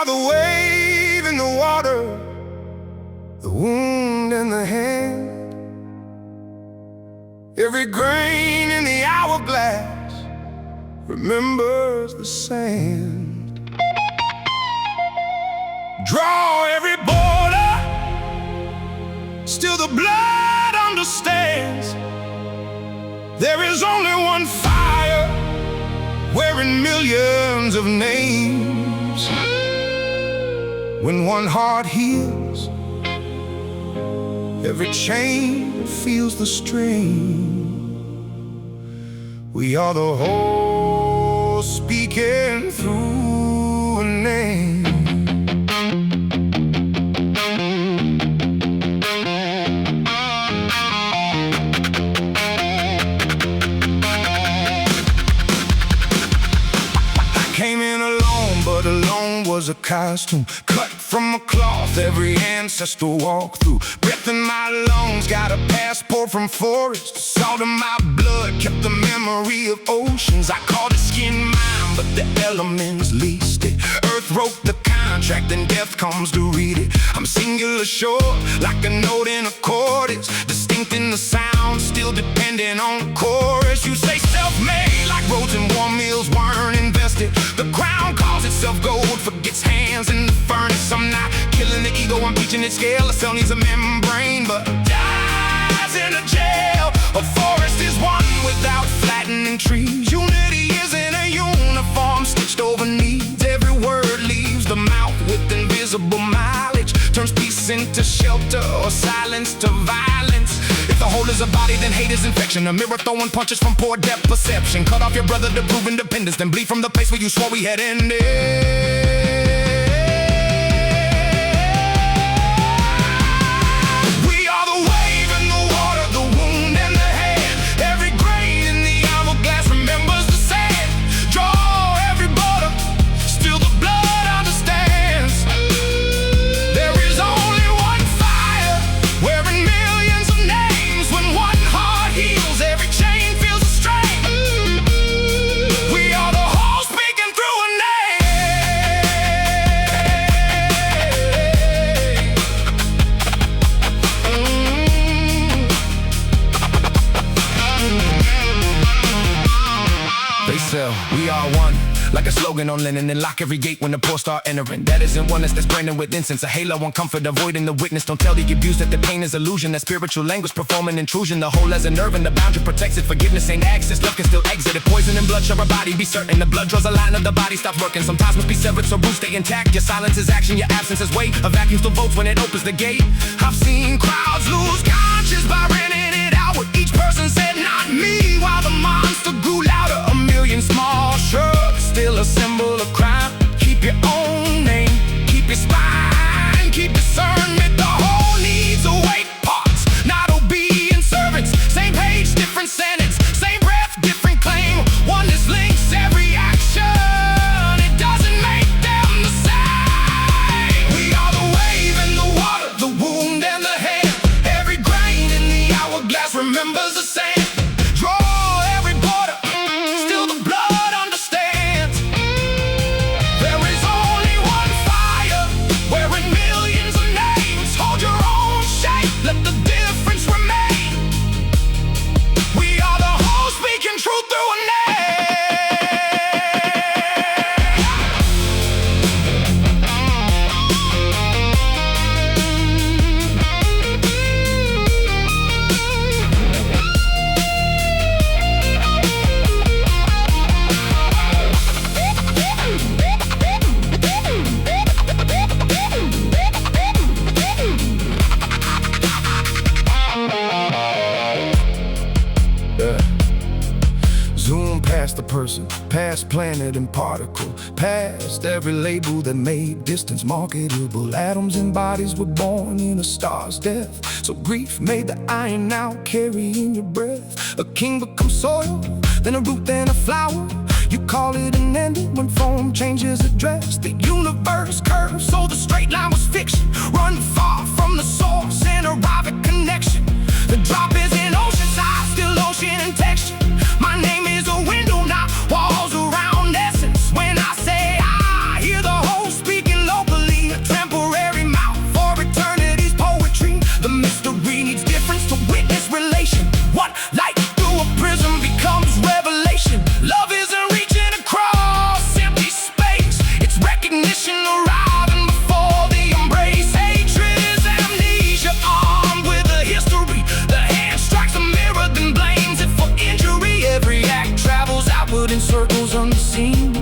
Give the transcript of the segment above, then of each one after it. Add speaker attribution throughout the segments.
Speaker 1: The wave in the water, the wound in the hand, every grain in the hourglass remembers the sand. Draw every border, still the blood understands. There is only one fire wearing millions of names. When one heart heals, every chain feels the strain. We are the whole speaking through a name. I came in alone, but alone was a costume cut from a cloth every ancestor walked through. Breath in my lungs, got a passport from forests. Salt in my blood, kept the memory of oceans. I called it skin mine, but the elements leased it. Earth wrote the contract, and death comes to read it. I'm singular short, like a note in a chord. It's distinct in the sound, still depending on the chorus. You say self-made, like roads and war mills weren't invested. The crown calls itself gold, forgets hands in the furnace. I'm not killing the ego, I'm teaching it scale. A cell needs a membrane, but dies in a jail. A forest is one without flattening trees. Unity isn't a uniform stitched over needs. Every word leaves the mouth with invisible mileage, turns peace into shelter or silence to violence. If the whole is a body, then hate is infection. A mirror throwing punches from poor depth perception. Cut off your brother to prove independence, then bleed from the place where you swore we had ended. We are one, like a slogan on linen, and lock every gate when the poor start entering. That isn't oneness, that's branding with incense. A halo on comfort, avoiding the witness. Don't tell the abused that the pain is illusion. That spiritual language performing intrusion. The whole as a nerve and the boundary protects it. Forgiveness ain't access, love can still exit it. Poison and blood, share our body, be certain. The blood draws a line of the body stops working. Sometimes must be severed so roots stay intact. Your silence is action, your absence is weight. A vacuum still votes when it opens the gate. I've seen crowds lose conscience by renting it out, where each person said not me, while the monster grew louder. A million small shrugs, still a symbol of crime. Keep your own name, keep your spine, keep discernment. The whole needs awake parts, not obedient servants. Same page, different sentence, same breath, different claim. Oneness links every action, it doesn't make them the same. We are the wave and the water, the wound and the hand. Every grain in the hourglass remembers the same. Past the person, past planet and particle, past every label that made distance marketable. Atoms and bodies were born in a star's death, so grief made the iron now carry in your breath. A king becomes soil, then a root, then a flower. You call it an ending when form changes address. The universe surface curved, so the straight line was fiction. Run far from the source and arrive at connection. The drop is in ocean size, still ocean in texture. My name is a window, not walls around essence. When I say I hear the whole speaking locally, a temporary mouth for eternity's poetry. The mystery needs difference to witness relation. What light through a prism becomes revelation. Love isn't reaching across empty space, it's recognition arriving before the embrace. Hatred is amnesia armed with a history. The hand strikes a mirror, then blames it for injury. Every act travels outward in circles unseen.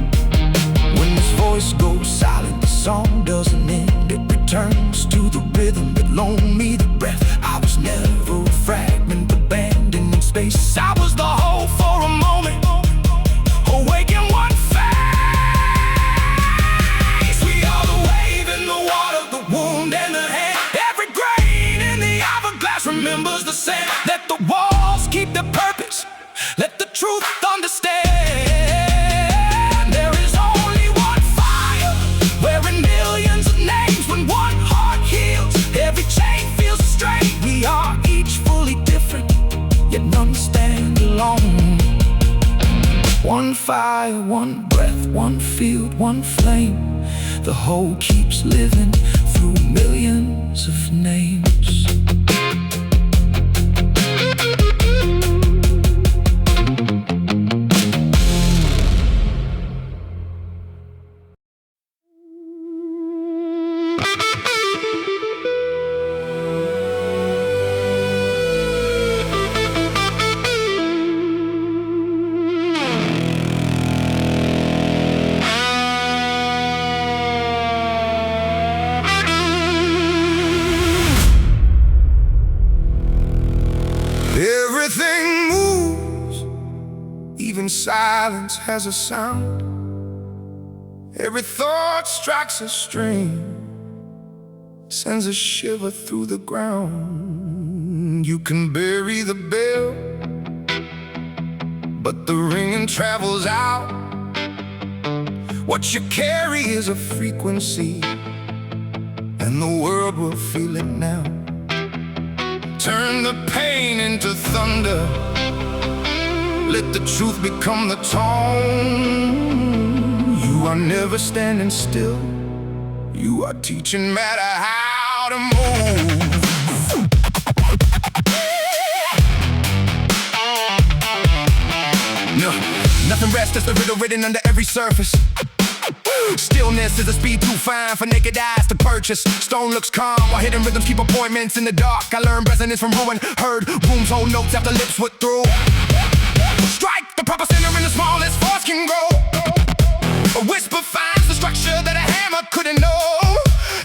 Speaker 1: When this voice goes silent, the song doesn't end. It returns to the rhythm that loaned me the breath. I was never a fragment abandoned in space. I was the whole for a moment, awake in one face. We are the wave in the water, the wound and the hand. Every grain in the hourglass remembers the sand. Let the walls keep their purpose, let the truth understand. There is only one fire, wearing millions of names. When one heart heals, every chain feels straight. We are each fully different, yet none stand alone. One fire, one breath, one field, one flame. The whole keeps living through millions of names. Everything moves, even silence has a sound. Every thought strikes a string, sends a shiver through the ground. You can bury the bell, but the ringing travels out. What you carry is a frequency, and the world will feel it now. Turn the pain into thunder, let the truth become the tone. You are never standing still, you are teaching matter how to move. No, nothing rests, it's the riddle written under every surface. Stillness is a speed too fine for naked eyes to purchase. Stone looks calm while hidden rhythms keep appointments in the dark. I learned resonance from ruin, heard rooms hold notes after lips were through. Strike the proper center in the smallest force can grow. A whisper finds the structure that a hammer couldn't know.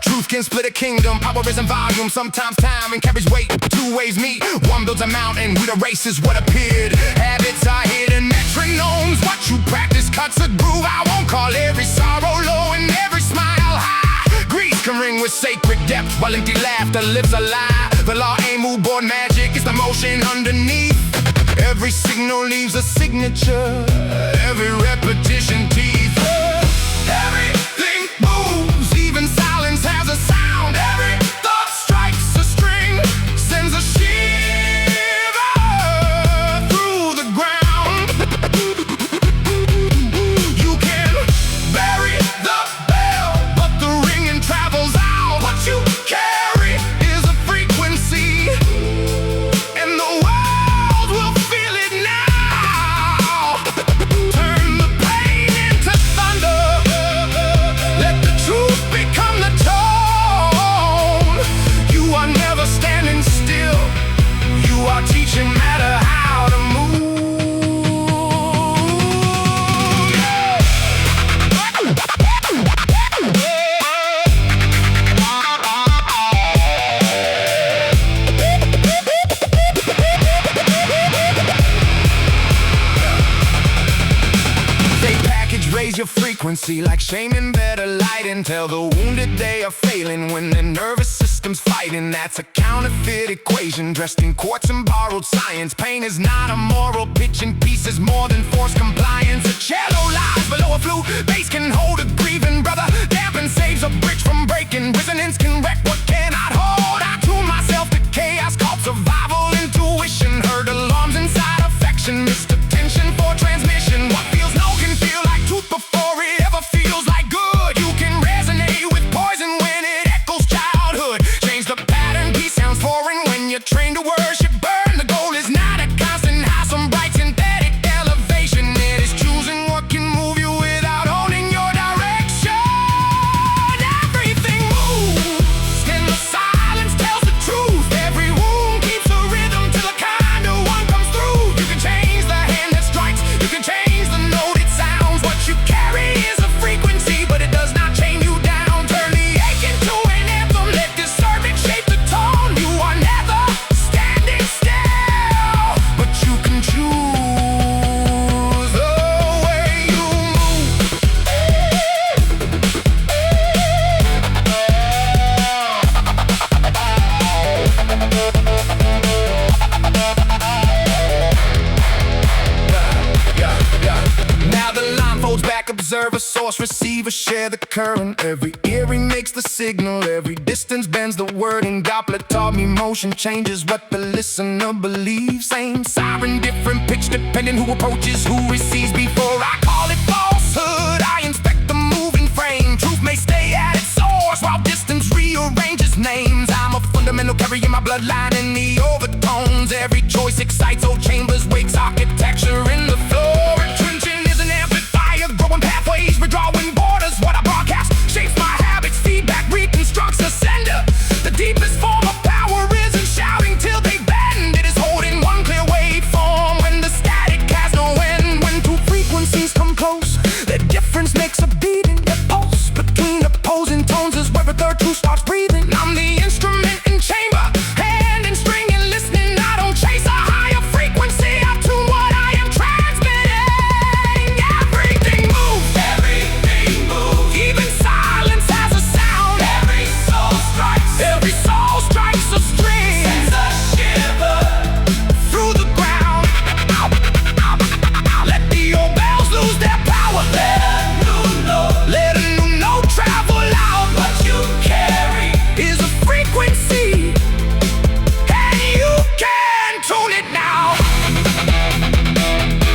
Speaker 1: Truth can split a kingdom, power is in volume. Sometimes time and carries weight, two waves meet. One builds a mountain, we erases what appeared. Habits are hidden, metronomes. What you practice cuts a groove. I won't call every sorrow low and every smile high. Grease can ring with sacred depth, while empty laughter lives a lie. The law ain't mood board magic, it's the motion underneath. Every signal leaves a signature, every repetition teeth. Everything moves, even silence has a sound. Every thought strikes a string, sends a shiver through the ground. You can bury the bell, but the ringing travels out. What you carry is a frequency, and the world will feel it now. Turn the pain into thunder, let the truth become the tone. You are never standing still, you are teaching matter how to move. They package, raise your frequency like shame and better light, and tell the wounded they are failing when their nervous system's fighting. That's a counterfeit equation dressed in quartz and borrowed science. Pain is not a moral pitch in pieces, more than forced compliance. A cello lies below a flute, bass can hold a grieving brother. Dampen saves a source, receiver, share the current. Every eerie makes the signal, every distance bends the word. And Doppler taught me motion changes what the listener believes. Same siren, different pitch depending who approaches, who receives. Before I call it falsehood, I inspect the moving frame. Truth may stay at its source while distance rearranges names. I'm a fundamental carrying my bloodline in the overtones. Every choice excites old chambers, wakes architecture in the floor. Entrenching is an amplifier, growing pathways, redrawing borders. What I broadcast shapes my habits, feedback reconstructs the sender. The deepest form of power isn't shouting till they bend. It is holding one clear waveform when the static has no end. When two frequencies come close, the difference makes a beating. The pulse between opposing tones is where a third truth starts breathing. I'm the instrument in chamber, hand and string and listening. I don't chase a higher frequency, I tune what I am transmitting. Everything moves, even silence has a sound. Every soul strikes a string, sends a shiver through the ground. Let the old bells lose their power. Let a new note travel out. What you carry is a frequency, and you can tune it now.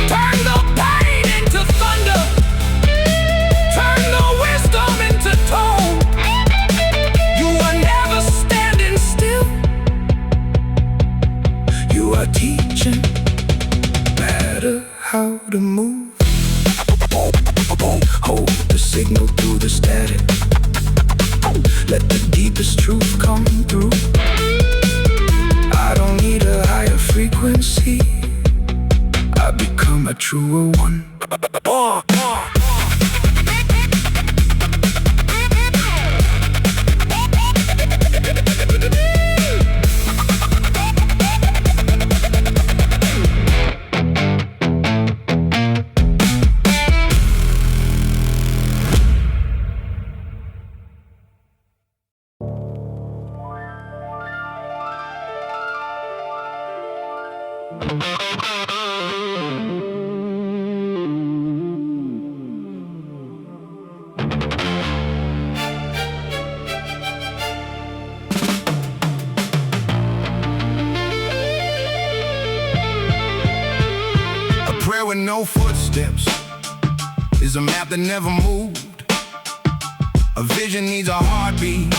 Speaker 1: Turn the pain into thunder, turn the wisdom into tone. You are never standing still, you are teaching better how to move. Hold the signal through the static, let the deepest truth come through. I don't need a higher frequency, I become a truer one. A prayer with no footsteps is a map that never moved. A vision needs a heartbeat,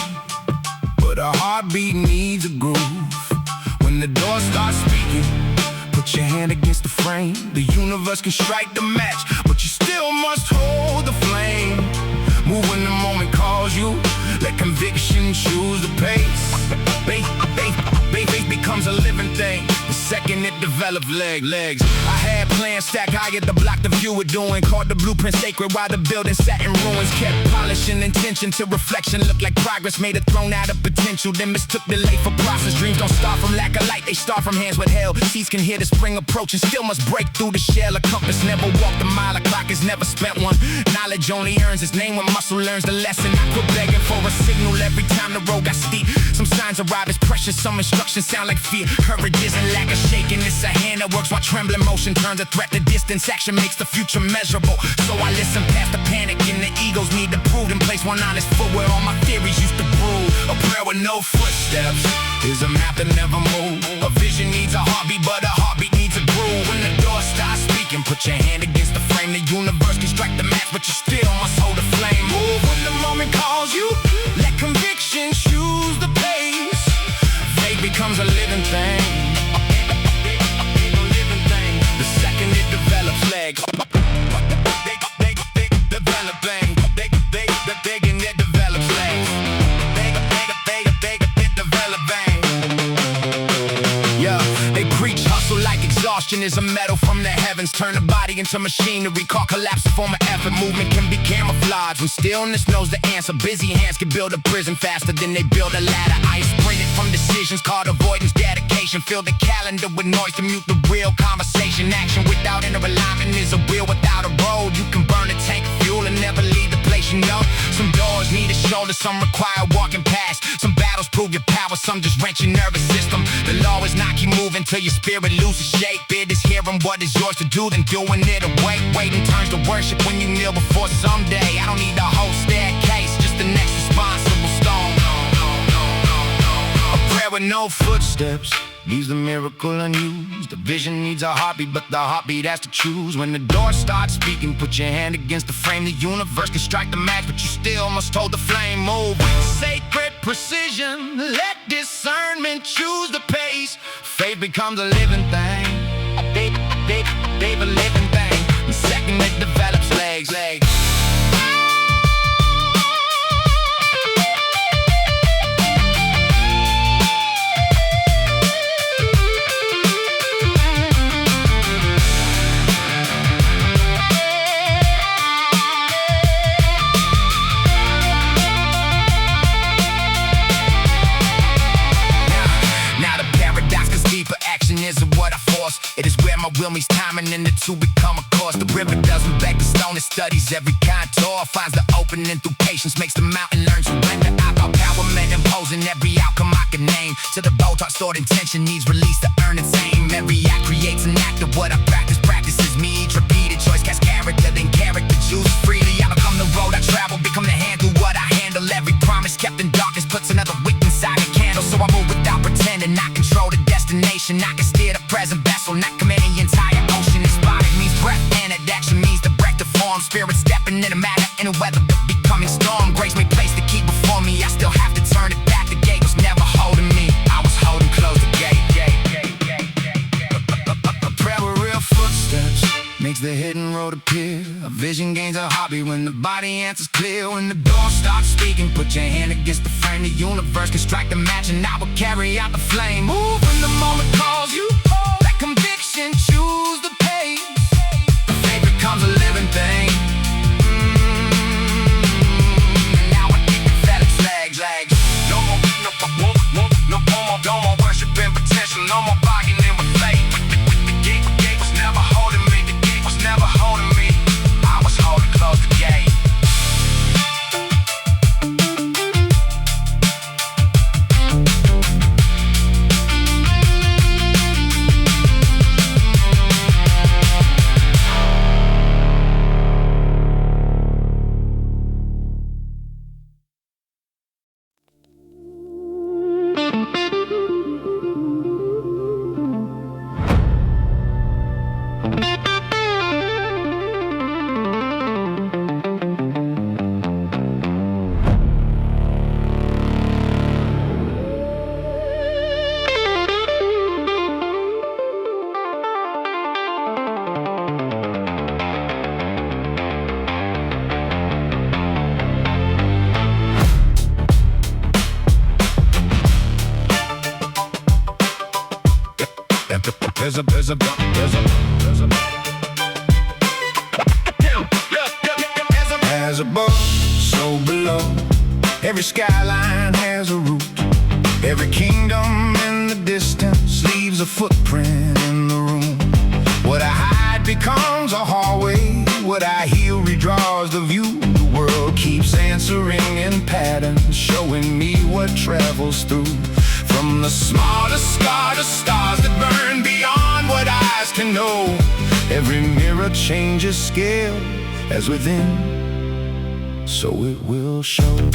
Speaker 1: but a heartbeat needs a groove. When the door starts speaking, put your hand against the frame. The universe can strike the match, but you still must hold the flame. Move when the moment calls you, let conviction choose the pace. Faith becomes a living thing the second it develops legs. I had plans stacked higher to block the view we're doing. Called the blueprint sacred while the building sat in ruins. Kept polishing intention till reflection looked like progress. Made a throne out of potential, then mistook delay for process. Dreams don't start from lack of light, they start from hands with hell. Seeds can hear the spring approach and still must break through the shell. A compass never walked a mile, a clock has never spent one. Knowledge only earns its name when muscle learns the lesson. I quit begging for a signal every time the road got steep. Some signs arrive as pressure, some instructions sound like fear. Courage isn't lack of shaking, it's a hand that works while trembling. Motion turns a threat to distance, action makes the future measurable. So I listen past the panic and the egos need to prove. And place one honest foot where all my theories used to brew. A prayer with no footsteps is a map that never moves. A vision needs a heartbeat, but a heartbeat needs a groove. When the door starts speaking, put your hand against the frame. The universe can strike the match, but you still must hold the flame. Move when the moment calls you, let conviction choose the pace. Faith becomes a living thing, the second it develops legs. They developing, they can it develops legs. They developing. Yeah, they preach hustle like exhaustion is a metal from the heavens. Turn the body into machinery, call collapse a form of effort. Movement can be camouflaged when stillness knows the answer. Busy hands can build a prison faster than they build a ladder. I sprinted from decisions called avoidance, dedication. Fill the calendar with noise to mute the real conversation. Action without inner alignment is a wheel without a road. You can burn a tank of fuel and never leave the place you know. Some doors need a shoulders, some require walking past. Some battles prove your power, some just wrench your nervous system. The law is not keep moving till your spirit loses shape. It is hearing what is yours to do, then doing it away. Waiting turns to worship when you kneel before someday. I don't need the whole staircase, just the next responsible stone. A prayer with no footsteps leaves the miracle unused. The vision needs a heartbeat, but the heartbeat has to choose. When the door starts speaking, put your hand against the frame. The universe can strike the match, but you still must hold the flame. Move with sacred precision, let discernment choose the pace. Faith becomes a living thing, a living thing. The second it develops legs. Is what I force. It is where my will meets timing and the two become a course. The river doesn't beg the stone, it studies every contour. Finds the opening through patience, makes the mountain learn surrender. I got power, man, imposing every outcome I can name. To the bow, taught stored intention needs release to earn its aim. Every act creates an act of what I practices me. Each repeated choice casts character, then character choose freely. I become the road I travel, become the hand through what I handle. Every promise kept in darkness puts another wick inside a candle. So I move without pretending, I control the destination. I can steer the present vessel, not command the entire ocean. Inspired means breath, and action means the breath to form. Spirit stepping in a matter, in a weather becoming storm. Grace may place to keep before me, I still have to turn it back. The gate was never holding me, I was holding close the gate. A prayer with real footsteps makes the hidden road appear. A vision gains a hobby when the body answers clear. When the door starts speaking, put your hand against the frame. The universe can strike the match and I will carry out the flame. Move when the moment calls you, that conviction choose the pace. Faith becomes a living thing. And now I think it FedEx legs. No more, no more worshiping potential. No more bargaining with fate. The gate was never holding me. The gate was never holding me. I was holding close the gate. As above, so below. Every skyline has a root. Every kingdom in the distance leaves a footprint in the room. What I hide becomes a hallway. What I heal redraws the view. The world keeps answering in patterns, showing me what travels through. From the smallest star to stars that burn beyond what eyes can know. Every mirror changes scale, as within, so it will show.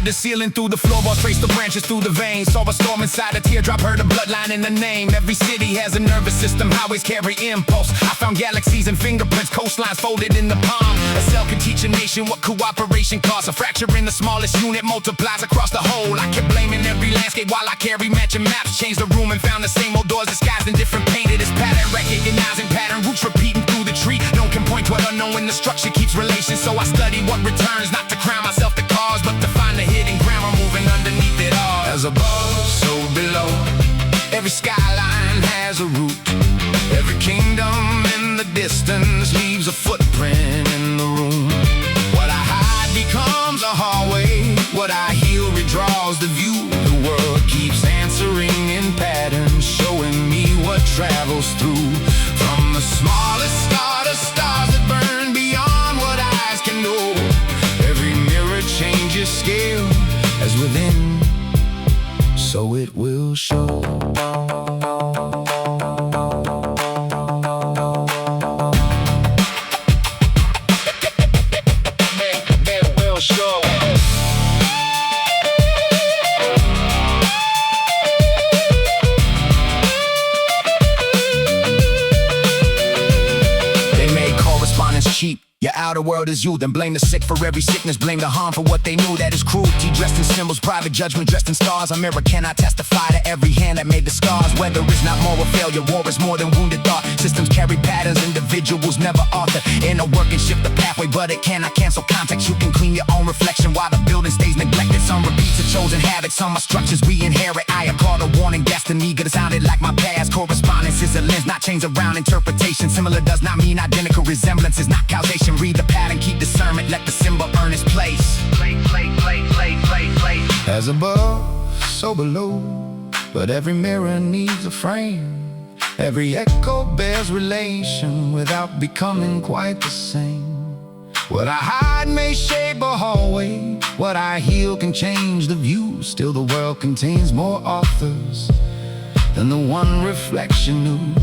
Speaker 1: The ceiling through the floorboards, traced the branches through the veins. Saw a storm inside a teardrop, heard a bloodline in the name. Every city has a nervous system, highways carry impulse. I found galaxies and fingerprints, coastlines folded in the palm. A cell can teach a nation what cooperation costs. A fracture in the smallest unit multiplies across the whole. I kept blaming every landscape while I carry matching maps. Changed the room and found the same old doors disguised in different painted as pattern. Recognizing pattern, roots repeating through the tree. No one can point to what unknown when the structure keeps relations. So I study what returns, not to crown myself the cause, but to find the hidden ground moving underneath it all. As above, so below. Every skyline has a root. Every kingdom in the distance leaves a footprint in the room. What I hide becomes a hallway. What I heal redraws the view. The world keeps answering in patterns, showing me what travels through. From the smallest star to stars that burn beyond what I show.
Speaker 2: Cheap. Your outer world is you, then blame the sick for every sickness, blame the harm for what they knew. That is cruelty, dressed in symbols, private judgment, dressed in stars. A mirror cannot testify to every hand that made the scars. Weather is not moral failure, war is more than wounded thought. Systems carry patterns, individuals never author. Inner work can shift the pathway, but it cannot cancel context. You can clean your own reflection while the building stays neglected. Some repeats of chosen habits, some are structures we inherit. I am called a warning, destiny, good sounded like my past. Correspondence is a lens, not chains around interpretation. Similar does not mean identical, resemblance is not causation. Read the pattern, keep discernment, let the symbol earn its place.
Speaker 1: As above, so below, but every mirror needs a frame. Every echo bears relation without becoming quite the same. What I hide may shape a hallway, what I heal can change the view. Still the world contains more authors than the one reflection knew.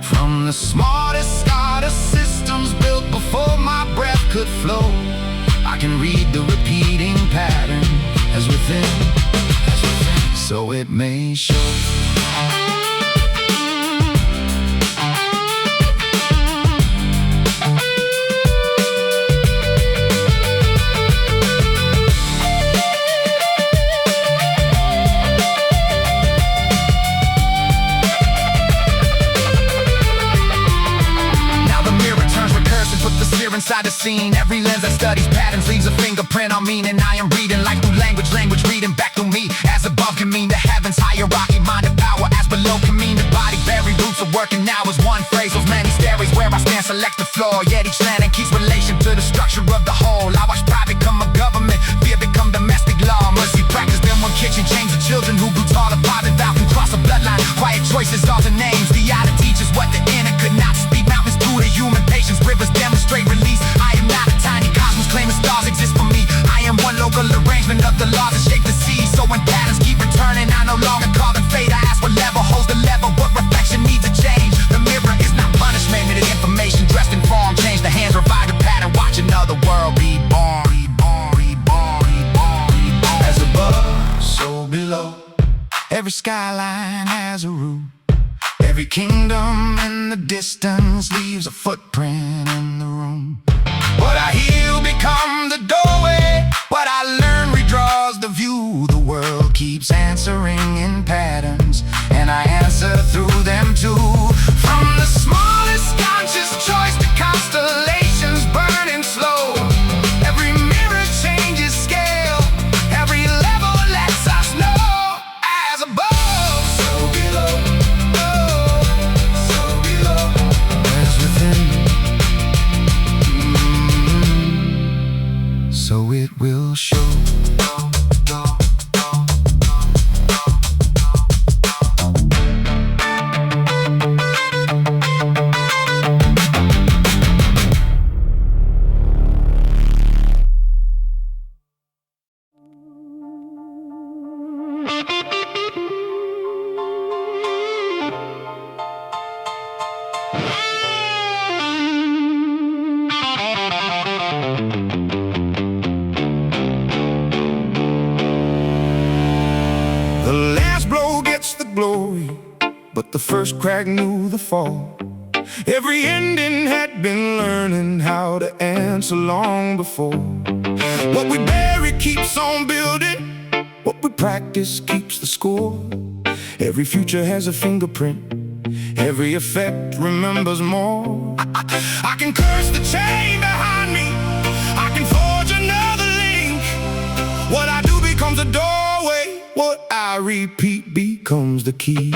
Speaker 1: From the smartest artist systems built before my breath could flow, I can read the repeating pattern as within, so it may show.
Speaker 2: Inside the scene, every lens that studies patterns leaves a fingerprint on meaning. I am reading life through language, language reading back through me. As above can mean the heavens, hierarchy, mind and power. As below can mean the body, buried roots of working now is one phrase. Those many stairways where I stand select the floor, yet each landing keeps relation to the structure of the whole. I watch pride become a government, fear become domestic law. Mercy practice them one kitchen, change the children who grew tall. A private vow can cross a bloodline, quiet choices alter names. The outer teaches what the inner could not speak. Mountains through the human patience, rivers demonstrate release. I am not a tiny cosmos claiming stars exist for me. I am one local arrangement of the laws that shape the sea. So when patterns keep returning, I no longer call them fate. I ask what level holds the level, what reflection needs a change. The mirror is not punishment, it is information dressed in form. Change the hands, revive the pattern, watch another world be born.
Speaker 1: As above, so below, every skyline has a root. Every kingdom in the distance leaves a footprint in the room. What I heal becomes the doorway, what I learn redraws the view. The world keeps answering in patterns, and I answer through them too. From the smallest conscious choice to constellations burning slow, every mirror changes scale, every level lets us know. As above, so below, so below, as within, so it will show. The last blow gets the glory, but the first crack knew the fall. Every ending had been learning how to answer long before. What we bury keeps on building, what we practice keeps the score. Every future has a fingerprint, every effect remembers more. I can curse the chain behind me, I can forge another link. What I do becomes a doorway, what I repeat becomes the key.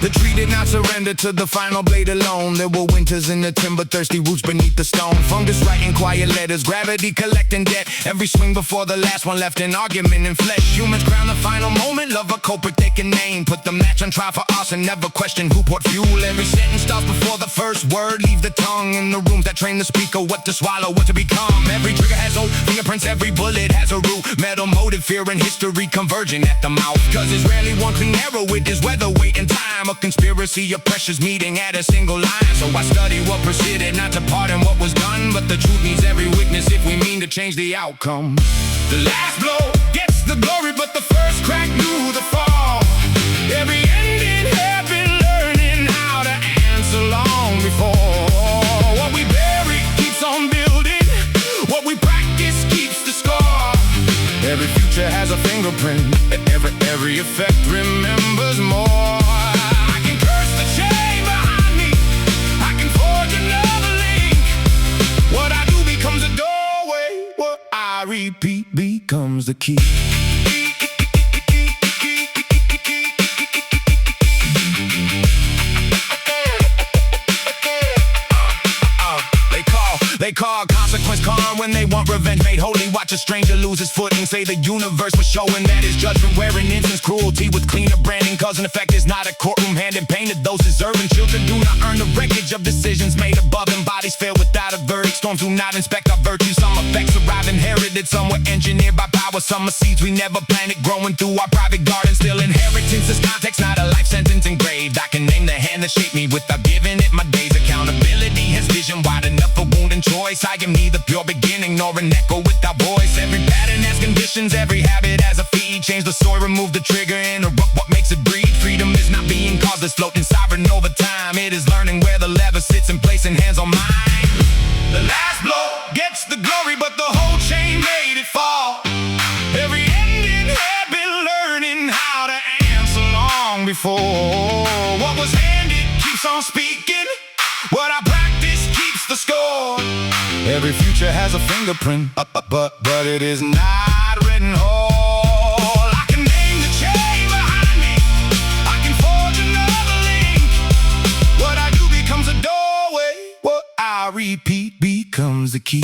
Speaker 1: The tree did not surrender to the final blade alone. There were winters in the timber, thirsty roots beneath the stone. Fungus writing quiet letters, gravity collecting debt. Every swing before the last one left an argument in flesh. Humans crown the final moment, love a culprit they can name. Put the match on trial for us and never question who poured fuel. Every sentence starts before the first word leaves the tongue. In the rooms that train the speaker, what to swallow, what to become. Every trigger has old fingerprints, every bullet has a root. Metal motive, fear and history converging at the mouth. Cause it's rarely one clean arrow, it is weather, weight and time. A conspiracy of pressures meeting at a single line. So I study what preceded, not to pardon what was done. But the truth needs every witness if we mean to change the outcome. The last blow gets the glory, but the first crack knew the fall. Every ending had been learning how to answer long before. What we bury keeps on building, what we practice keeps the score. Every future has a fingerprint, every effect remembers more. I can curse the chain behind me, I can forge another link. What I do becomes a doorway, what I repeat becomes the key. They call consequence calm when they want revenge made holy. Watch a stranger lose his footing, say the universe was showing that his judgment wearing incense cruelty with cleaner branding. Cause an effect is not a courtroom handed painted. Those deserving children do not earn the wreckage of decisions made above them. Bodies fail without a verdict, storms do not inspect our virtues. Some effects arrive inherited, some were engineered by power. Some are seeds we never planted, growing through our private garden. Still inheritance is context, not a life sentence engraved. I can name the hand that shaped me without giving it my days. Accountability has vision wide enough for wound and choice. I am neither pure beginning nor an echo without voice. Every pattern has conditions, every habit has a feed. Change the story, remove the trigger, interrupt what makes it breathe. Freedom is not being causeless, floating sovereign over time. It is learning where the lever sits and placing hands on mine. The last blow gets the glory, but the whole chain made it fall. Every ending had been learning how to answer long before. What was handed keeps on speaking, what I practice keeps the score. Every future has a fingerprint, but it is not written whole. I can name the chain behind me, I can forge another link. What I do becomes a doorway, what I repeat becomes the key.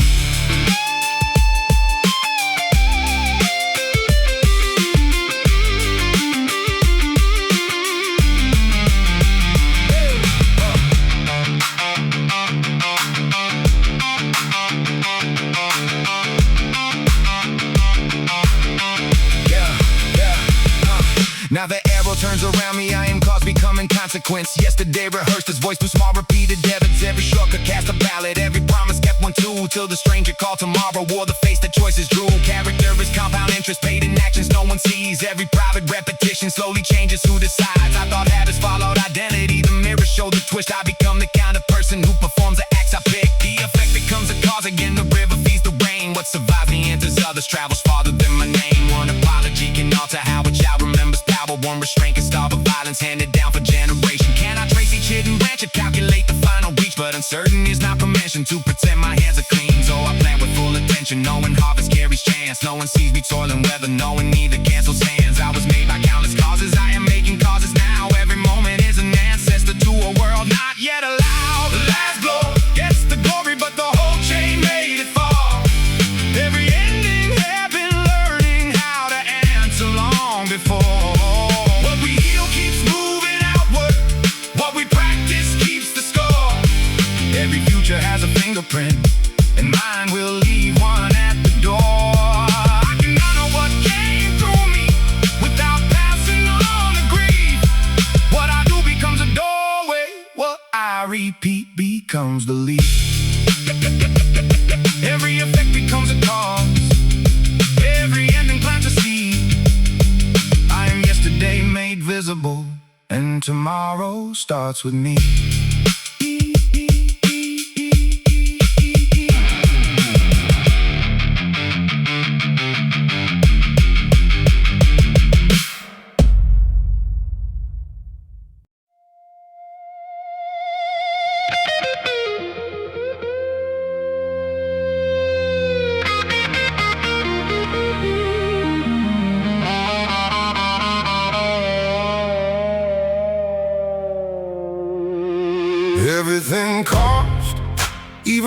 Speaker 1: Now the arrow turns around me, I am cause becoming consequence. Yesterday rehearsed his voice through small repeated evidence. Every shortcut cast a ballot, every promise kept one too. Till the stranger called tomorrow wore the face that choices drew. Character is compound interest paid in actions no one sees. Every private repetition slowly changes who decides. I thought habits followed identity, the mirror showed the twist. I become the kind of person who performs the acts I pick. The effect becomes a cause again, the river feeds the rain. What survives me enters others, travels farther than my name. One apology can alter how a child remembers power. One restraint can starve of violence handed down for generation. Can I trace each hidden branch and calculate the final reach? But uncertain is not permission to pretend my hands are clean. So I plant with full attention, knowing harvest carries chance. No one sees me toiling weather, no one neither cancels hands. I was made by countless causes, I am making causes now. Every moment is an ancestor to a world not yet allowed. The last blow gets the glory, but the whole chain made it fall. Every ending had been learning how to answer long before. Has a fingerprint, and mine will leave one at the door. I can honor what came through me without passing on the grief. What I do becomes a doorway, what I repeat becomes the leaf. Every effect becomes a cause, every ending plants a seed. I am yesterday made visible, and tomorrow starts with me.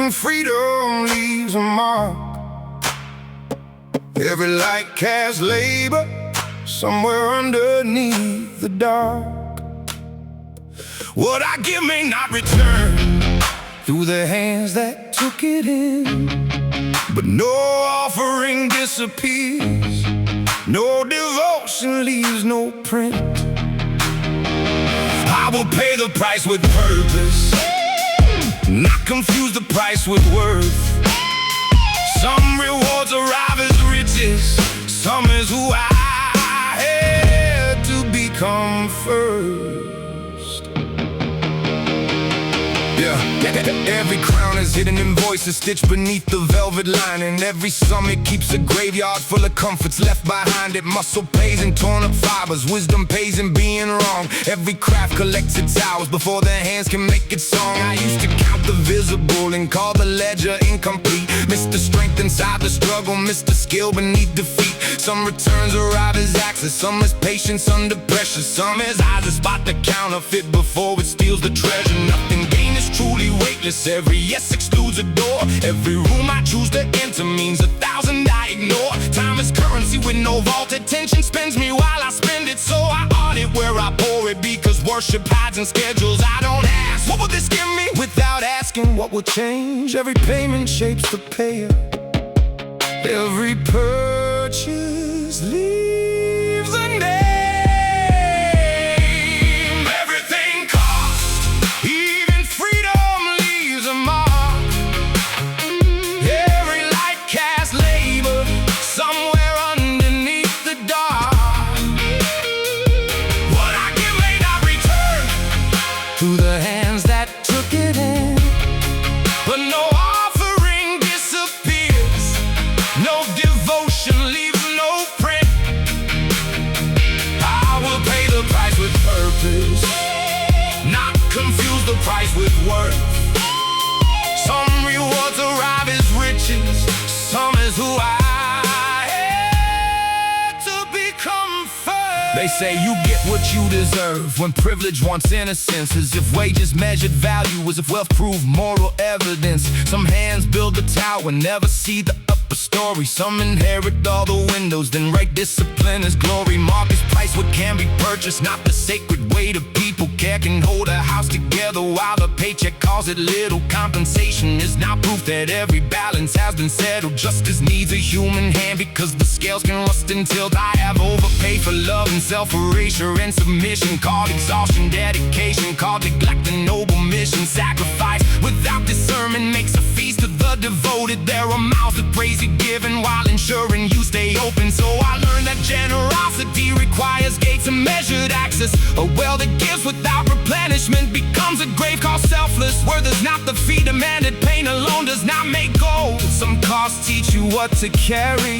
Speaker 1: Even freedom leaves a mark. Every light casts labor somewhere underneath the dark. What I give may not return through the hands that took it in, but no offering disappears, no devotion leaves no print. I will pay the price with purpose, not confuse the price with worth. Some rewards arrive as riches, some is who I had to become first. Every crown is hidden in voices stitched beneath the velvet lining. Every summit keeps a graveyard full of comforts left behind it. Muscle pays in torn up fibers, wisdom pays in being wrong. Every craft collects its hours before their hands can make its song. I used to count the visible and call the ledger incomplete. Missed the strength inside the struggle, missed the skill beneath defeat. Some returns arrive as access, some as patience under pressure, some as eyes that spot the counterfeit before it steals the treasure. Nothing gained is truly weightless. Every yes excludes a door. Every room I choose to enter means 1,000 I ignore. Time is currency with no vault. Attention spends me while I spend it, so I audit where I pour it, because worship hides in schedules. I don't ask, what will this give me? Without asking, what will change? Every payment shapes the payer. Every purchase leaves a name. Everything costs, even freedom leaves a mark. Every light casts labor somewhere underneath the dark. What I give may not return through the hands that took it in, but no offering disappears, no devotion leaves no print. I will pay the price with purpose, not confuse the price with worth. Some rewards arrive as riches, some as who I had to become first. They say you get what you deserve when privilege wants innocence, as if wages measured value, as if wealth proved moral evidence. Some hands build the tower, never see the upper story. Some inherit all the windows, then write discipline as glory. Markets price what can be purchased, not the sacred weight of people care can hold a house together while the paycheck calls it little. Compensation is not proof that every balance has been settled. Justice needs a human hand, because the scales can rust until I have overpaid for love and self-erasure and submission. Called exhaustion, dedication, called neglect, a noble mission. Sacrifice without discernment makes a feast of the devoted. There are mouths that praise you given while ensuring you stay open. So I learned that generosity requires gates and measured access. A well that gives without replenishment becomes a grave called selfless. Worth is not the fee demanded, pain alone does not make gold. Some costs teach you what to carry,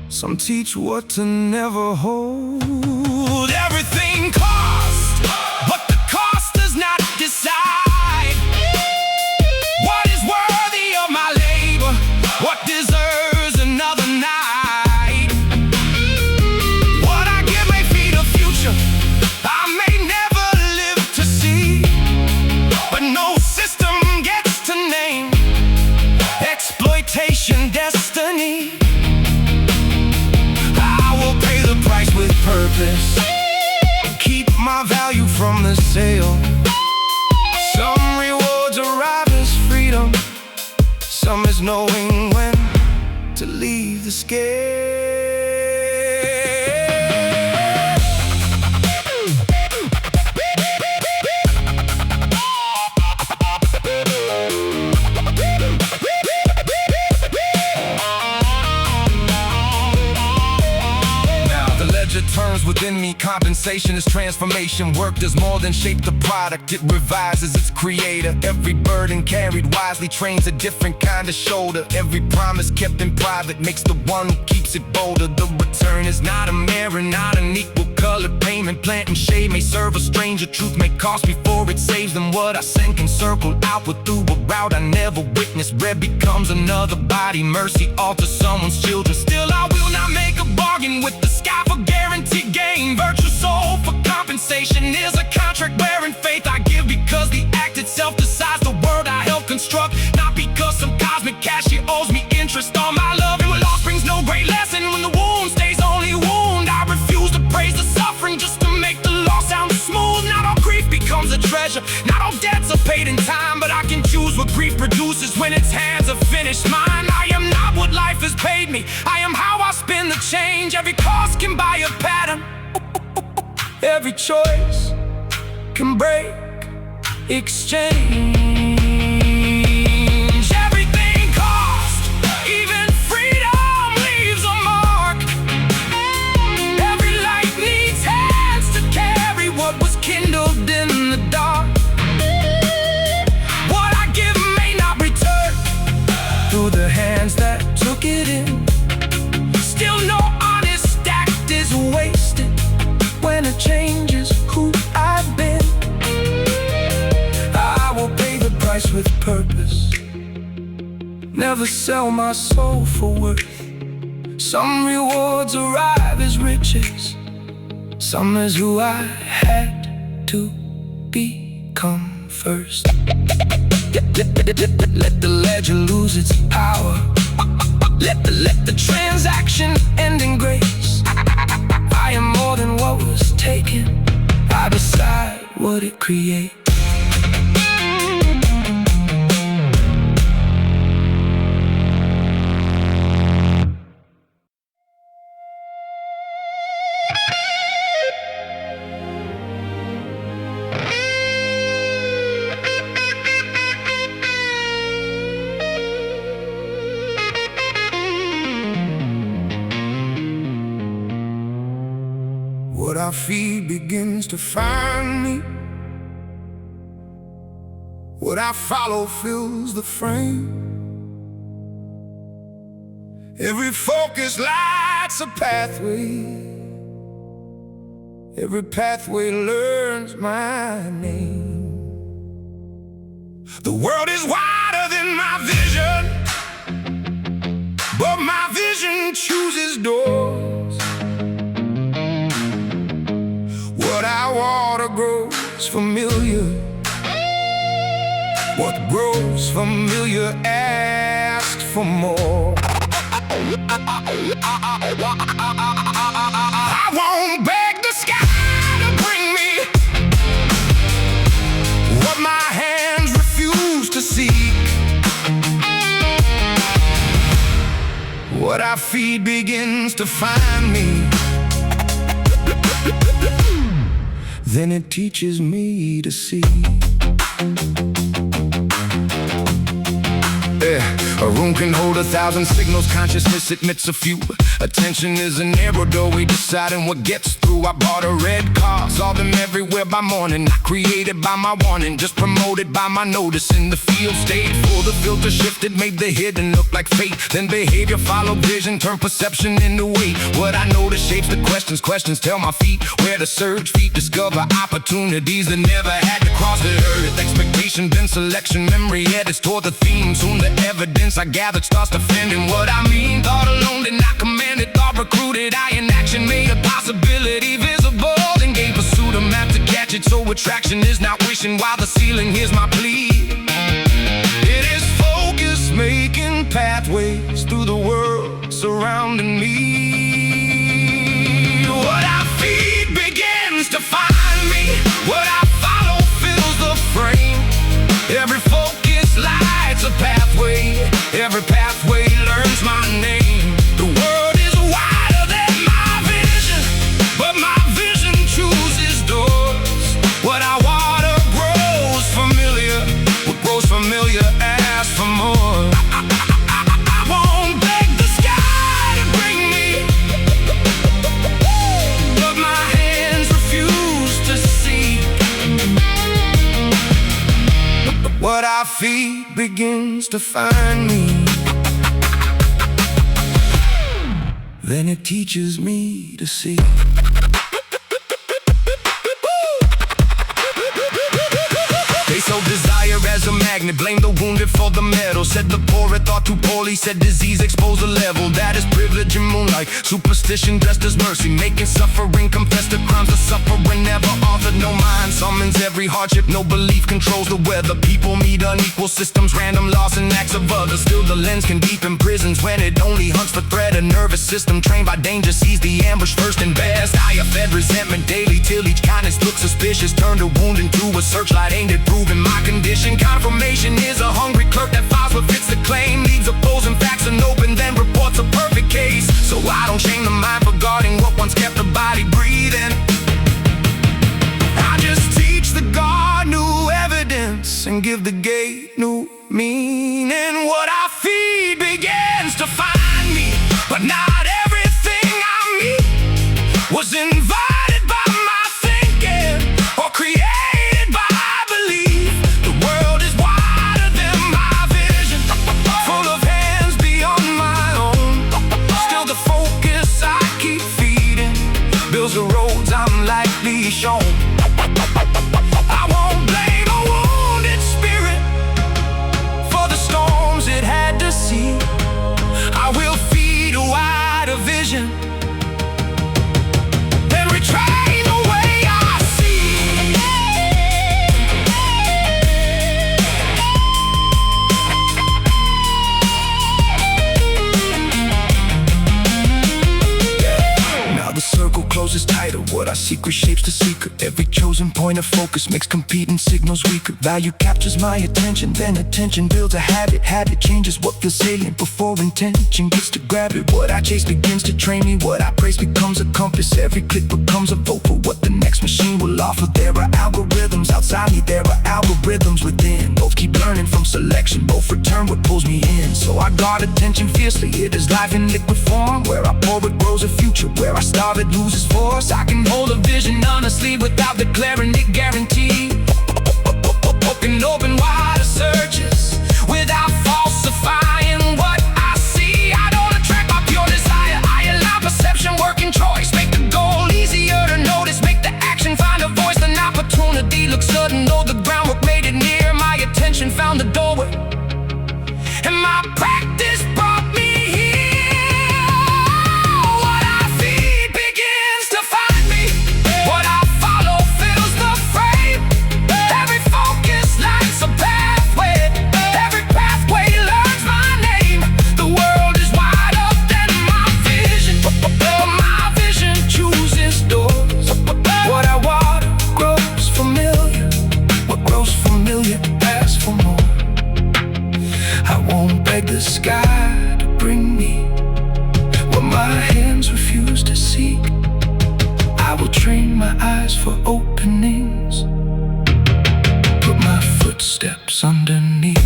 Speaker 1: some teach what to never hold. Everything costs, but the cost does not decide what is worthy of my labor, what deserves another night. What I give may feed a future I may never live to see, but no system gets to name exploitation destiny. With purpose, keep my value from the sale. Some rewards arrive as freedom, some is knowing when to leave the scale. Turns within me, compensation is transformation. Work does more than shape the product, it revises its creator. Every burden carried wisely trains a different kind of shoulder. Every promise kept in private makes the one who keeps it bolder. The return is not a mirror, not an equal colored payment. Planting shade may serve a stranger, truth may cost before it saves them. What I send can circle outward through a route I never witnessed. Bread becomes another body, mercy alters someone's children. Still I will not make a bargain with the sky for guaranteed gain. Virtue sold for compensation is a contract wherein faith I give, because the act itself decides the word I help struck. Not because some cosmic cashier owes me interest on my love. And when loss brings no great lesson, when the wound stays only a wound, I refuse to praise the suffering just to make the loss sound smooth. Not all grief becomes a treasure, not all debts are paid in time, but I can choose what grief produces when its hands are finished mine. I am not what life has paid me, I am how I spin the change. Every cost can buy a pattern, every choice can break exchange. Everything costs, even freedom leaves a mark. Every light needs hands to carry what was kindled in the dark. What I give may not return through the hands that took it in. Still no honest act is wasted when it changes who I've been. I will pay the price with purpose, never sell my soul for worth. Some rewards arrive as riches, some as who I had to become first. Let the ledger lose its power, let the transaction end in grace. I am more than what was taken, I decide what it creates. What I feed begins to find me. What I follow fills the frame. Every focus lights a pathway. Every pathway learns my name. The world is wider than my vision, but my vision chooses doors. What I water grows familiar. What grows familiar asks for more. I won't beg the sky to bring me what my hands refuse to seek. What I feed begins to find me. Then it teaches me to see. A room can hold 1,000 signals, consciousness admits a few. Attention is an narrow doorway deciding what gets through. I bought a red car, saw them everywhere by morning. Not created by my warning, just promoted by my notice. In the field, stayed full, the filter shifted, made the hidden look like fate. Then behavior followed vision, turned perception into weight. What I notice shapes the questions, questions tell my feet where to search. Feet discover opportunities that never had to cross the earth. Expectation, then selection, memory edits toward the theme. Soon the evidence I gathered starts defending what I mean. Thought alone did not command it, thought recruited. I in action made a possibility visible, then gave pursuit a map to catch it. So attraction is not wishing while the ceiling hears my plea. It is focus making pathways through the world surrounding me. What I feed begins to find me. What I follow fills the frame. Every focus lights a pathway. Every pathway learns my name. The world is wider than my vision, but my vision chooses doors. What I water grows familiar. What grows familiar asks for more. I won't beg the sky to bring me what my hands refuse to see. What I feed begins to find me. Then it teaches me to see. They sow desire as as a magnet. Blame the wounded for the metal. Said the poor are thought too poorly. Said disease expose the level. That is privilege and moonlight. Superstition dressed as mercy. Making suffering confess the crimes of suffering never authored. No mind summons every hardship. No belief controls the weather. People meet unequal systems. Random laws and acts of others. Still the lens can deepen prisons when it only hunts for threat. A nervous system trained by danger sees the ambush first and best. I have fed resentment daily till each kindness looks suspicious. Turned a wound into a searchlight aimed at proving my condition. Confirmation is a hungry clerk that files what fits the claim. Leaves opposing facts unopened, then reports a perfect case. So I don't shame the mind for guarding what once kept the body breathing. I just teach the God new evidence and give the gate new meaning. What I feed begins to find me, but not everything I meet was invited by my thinking or created by belief. The world is wider than my vision, full of hands beyond my own. Still the focus I keep feeding builds the roads I'm likely shown. I won't blame a wounded spirit for the storms it had to see. I will feed a wider vision, then retrain the way I see. Now the circle closes tighter. What I secret shapes the seeker. Every chosen point of focus makes competing signals weaker. Value captures my attention, then attention builds a habit. Habit changes what feels salient before intention gets to grab it. What I chase begins to train me. What I praise becomes a compass. Every click becomes a vote for what the next machine will offer. There are algorithms outside me, there are algorithms within. Both keep learning from selection, both return what pulls me in. So I guard attention fiercely. It is life in liquid form. Where I pour it grows a future. Where I starve it loses force. I can hold a vision honestly without declaring it guaranteed. Open wider searches without falsifying what I see. I don't attract my pure desire. I allow perception work in choice. Make the goal easier to notice. Make the action find a voice. An opportunity looks sudden, though the groundwork made it near. My attention found the doorway, and my practice brought me here. What I feed begins to find me. What I follow fills the frame. Every focus lights a pathway. Every pathway learns my name. The world is wider than my vision. My vision chooses doors. What I water grows familiar. What grows familiar asks for more. I won't beg the sky to bring me what my hands refuse to seek. I will train my eyes for openings, put my footsteps underneath.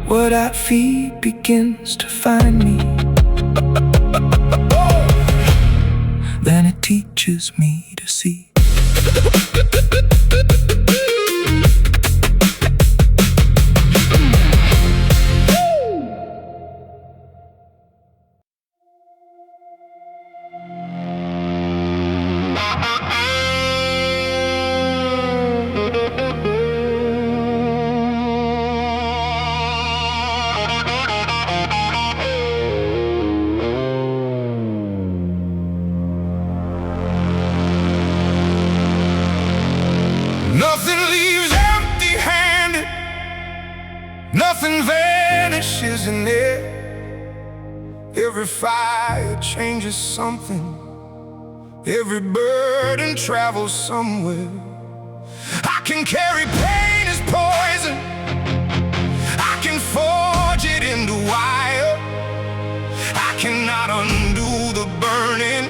Speaker 1: What I feed begins to find me, then it teaches me to see. Nothing leaves empty-handed. Nothing vanishes in air. Every fire changes something. Every burden travels somewhere. I can carry pain as poison. I can forge it into wire. I cannot undo the burning,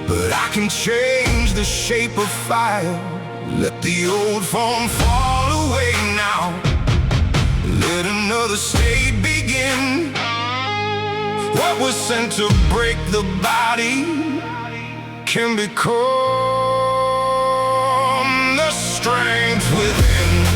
Speaker 1: but I can change the shape of fire. Let the old form fall away now. Let another state begin. What was sent to break the body can become the strength within.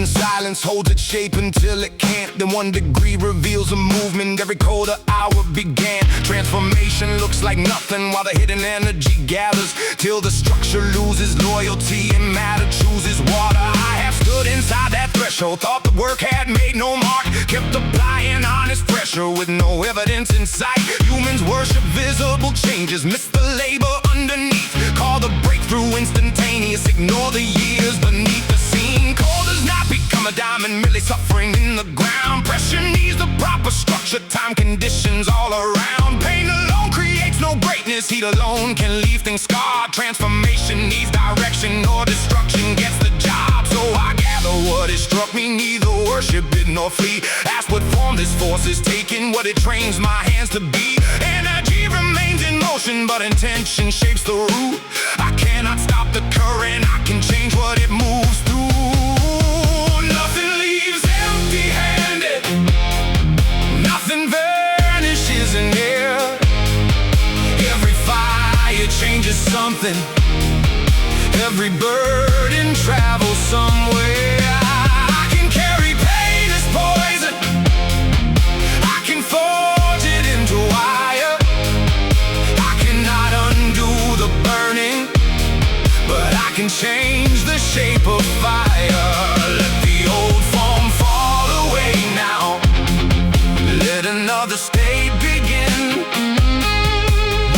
Speaker 1: silence holds its shape until it can't. Then 1 degree reveals a movement. Every quarter hour began. Transformation looks like nothing while the hidden energy gathers, till the structure loses loyalty and matter chooses water. I have stood inside that threshold, thought the work had made no mark, kept applying honest pressure with no evidence in sight. Humans worship visible changes, miss the labor underneath. Call the breakthrough instantaneous, ignore the years beneath the scene. Coal does not become a diamond, merely suffering in the ground. Pressure needs the proper structure, time conditions all around. Pain alone creates no greatness, heat alone can leave things scarred. Transformation needs direction, or destruction gets the job. So I gather what it struck me, neither worship it nor flee. Ask what form this force is taking, what it trains my hands to be. Energy remains in motion, but intention shapes the root. I cannot stop the current, I can change what it moves through. Nothing leaves empty-handed, nothing vanishes in air. Every fire changes something, every burden travels somewhere. I can carry pain as poison, I can forge it into wire. I cannot undo the burning, but I can change the shape of fire. Let the old form fall away now, let another state begin.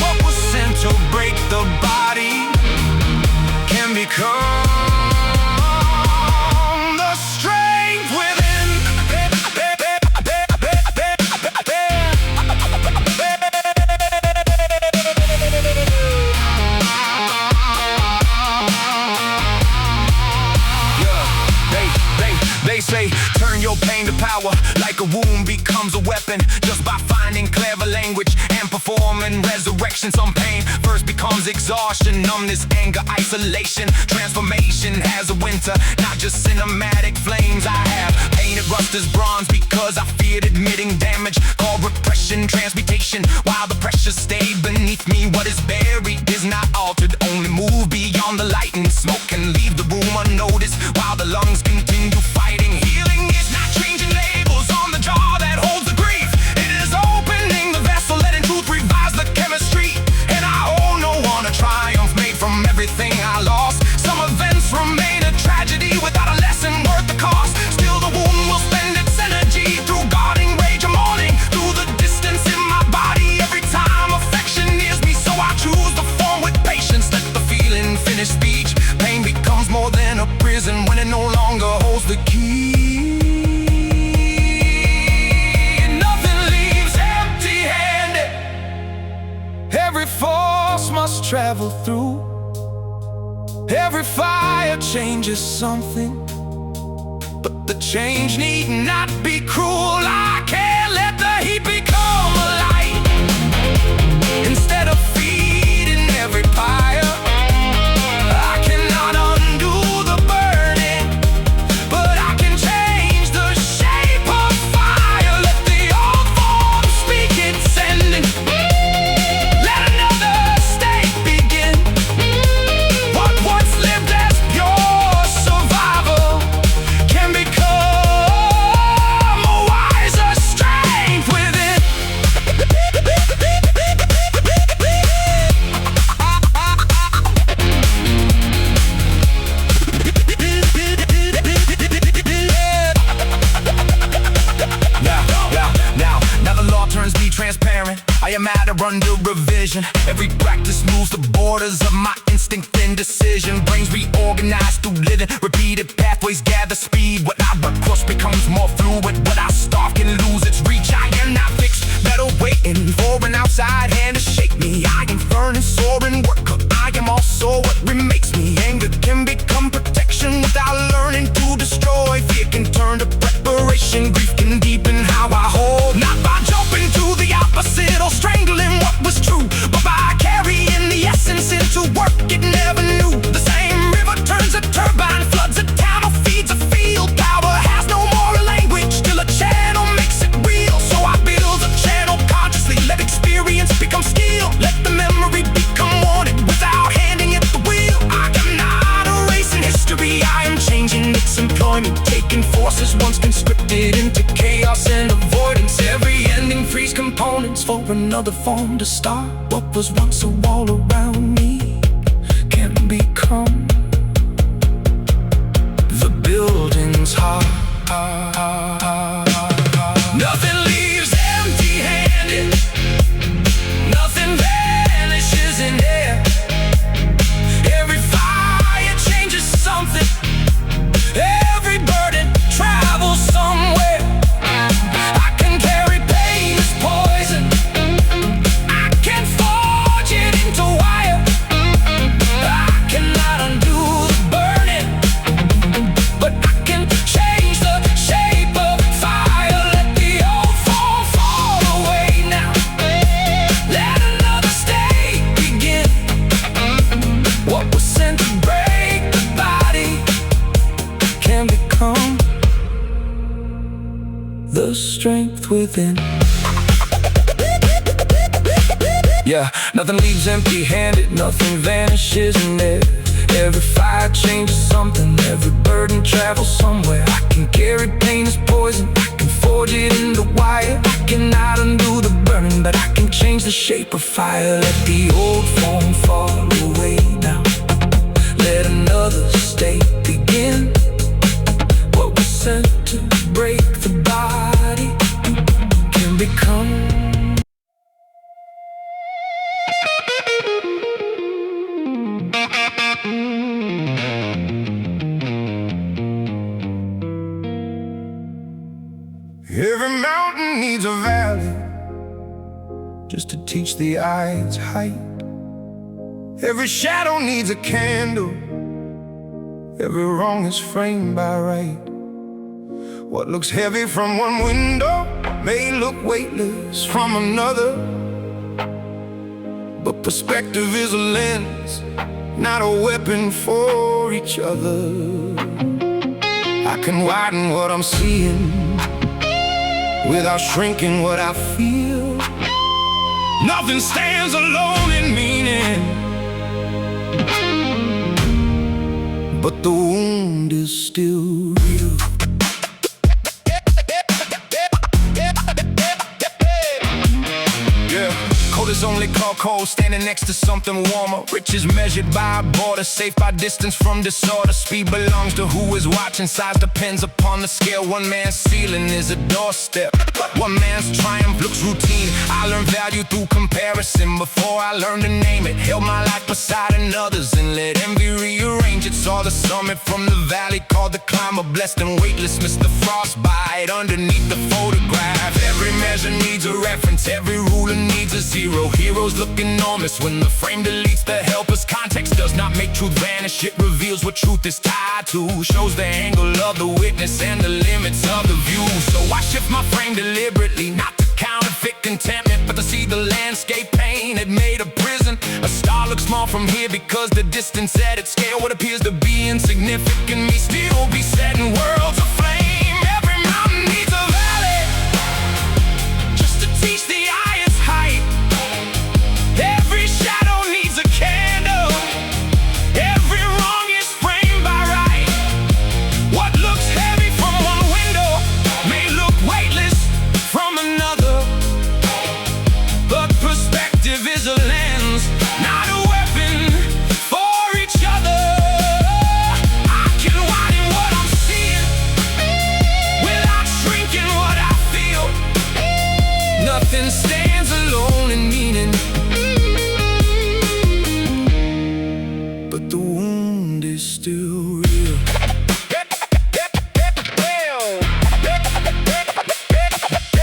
Speaker 1: What was sent to break the body can become the strength within. They say turn your pain to power, like a wound becomes a weapon, just by finding clever language and performing resurrection. Some pain first becomes exhaustion, numbness, anger, isolation. Transformation has a winter, not just cinematic flames. I have painted rust as bronze because I feared admitting damage, called repression, transmutation. While the pressure stayed beneath me, what is buried is not altered, only move beyond the light, and smoke can leave the room unnoticed while the lungs continue fighting. Healing is not changing labels on the jaw that holds the grief. It is opening the vessel, letting truth revise the chemistry. And I owe no one a triumph made from everything I lost. Some events remain a tragedy without a lesson worth the cost. Still the wound will spend its energy through guarding rage or mourning, through the distance in my body every time affection nears me. So I choose the form with patience, let the feeling finish speech. Pain becomes more than a prison when it no longer holds the key. Nothing leaves empty-handed, every force must travel through. Every fire changes something, but the change need not be cruel. I can't let the heat become a light instead of feeding every pyre. I cannot undo the burning, but I can change the shape of fire. Let the old form speak its ending, let another state begin. What once lived as pure survival can become a wiser strength within. Now the law turns me transparent. I am matter under revision. Every practice moves the borders of my instinct and decision. Brains reorganized through living, repeated pathways gather speed. What I cross becomes more fluid. What I starve can lose its reach. I am not fixed, better waiting for an outside hand to shake me. I am burning, soaring worker. I am also what remakes me. Anger can become protection without learning to destroy. Fear can turn to preparation. Grief can deepen how I hold. Not by jumping to the opposite or strangling what was true, but by carrying the essence into work it never knew. The same river turns a turbine, floods a town, or feeds a field. Power forces once conscripted into chaos and avoidance. Every ending frees components for another form to start. What was once a wall around me can become the building's heart. Nothing leaves empty-handed, nothing vanishes in air. Every fire changes something, every burden travels somewhere. I can carry pain as poison, I can forge it into wire. I cannot undo the burning, but I can change the shape of fire. Let the old form fall away now, let another state begin. What was sent to break the body can become the strength within. Yeah, nothing leaves empty-handed, nothing vanishes in there. Every fire changes something, every burden travels somewhere. I can carry pain as poison, I can forge it into wire. I cannot undo the burning, but I can change the shape of fire. Let the old form fall away now, let another state begin. What was sent to break the body can become. Every mountain needs a valley just to teach the eye its height. Every shadow needs a candle, every wrong is framed by right. What looks heavy from one window may look weightless from another, but perspective is a lens, not a weapon for each other. I can widen what I'm seeing without shrinking what I feel. Nothing stands alone in meaning, but the wound is still real. Yeah, cold is only called cold, standing next to something warmer. Rich is measured by a border, safe by distance from disorder. Speed belongs to who is watching, size depends upon the scale. One man's ceiling is a doorstep, one man's triumph looks routine. I learned value through comparison before I learned to name it. Held my life beside another's and let envy rearrange it. Saw the summit from the valley, called the climber blessed and weightless. Missed the frostbite underneath the photograph. Every measure needs a reference, every ruler needs a zero. Heroes look enormous when the frame deletes the helpers. Context does not make truth vanish, it reveals what truth is tied to. Shows the angle of the witness and the limits of the view. So I shift my frame deliberately, not to counterfeit contentment, but to see the landscape painted, made a prison. A star looks small from here because the distance at its scale. What appears to be insignificant may still be setting worlds aflame. Every mountain needs a valley just to teach the eye its height. Every shadow needs a candle, every wrong is framed by right. What looks heavy from one window may look weightless from another, but perspective is a lens, not a weapon for each other. I can widen what I'm seeing without shrinking what I feel. Nothing stands alone in meaning, but the wound is still real.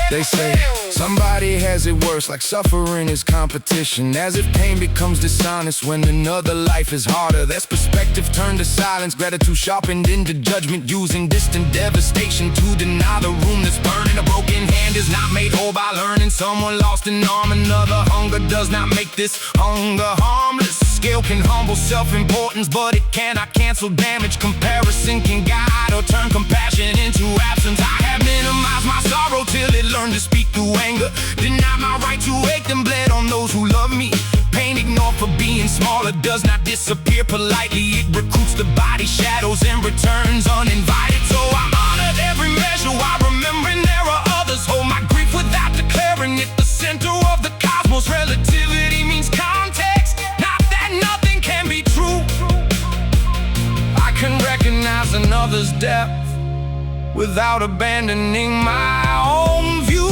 Speaker 1: They say somebody has it worse, like suffering is competition. As if pain becomes dishonest when another life is harder. That's perspective turned to silence, gratitude sharpened into judgment. Using distant devastation to deny the room that's burning. A broken hand is not made whole by learning. Someone lost an arm, another hunger does not make this hunger harmless. Scale can humble self-importance, but it cannot cancel damage. Comparison can guide or turn compassion into absence. I have minimized my sorrow till it learned to speak through anger. Denied my right to ache and bled on those who love me. Pain ignored for being smaller does not disappear politely. It recruits the body shadows and returns uninvited. So I'm honored without abandoning my own view.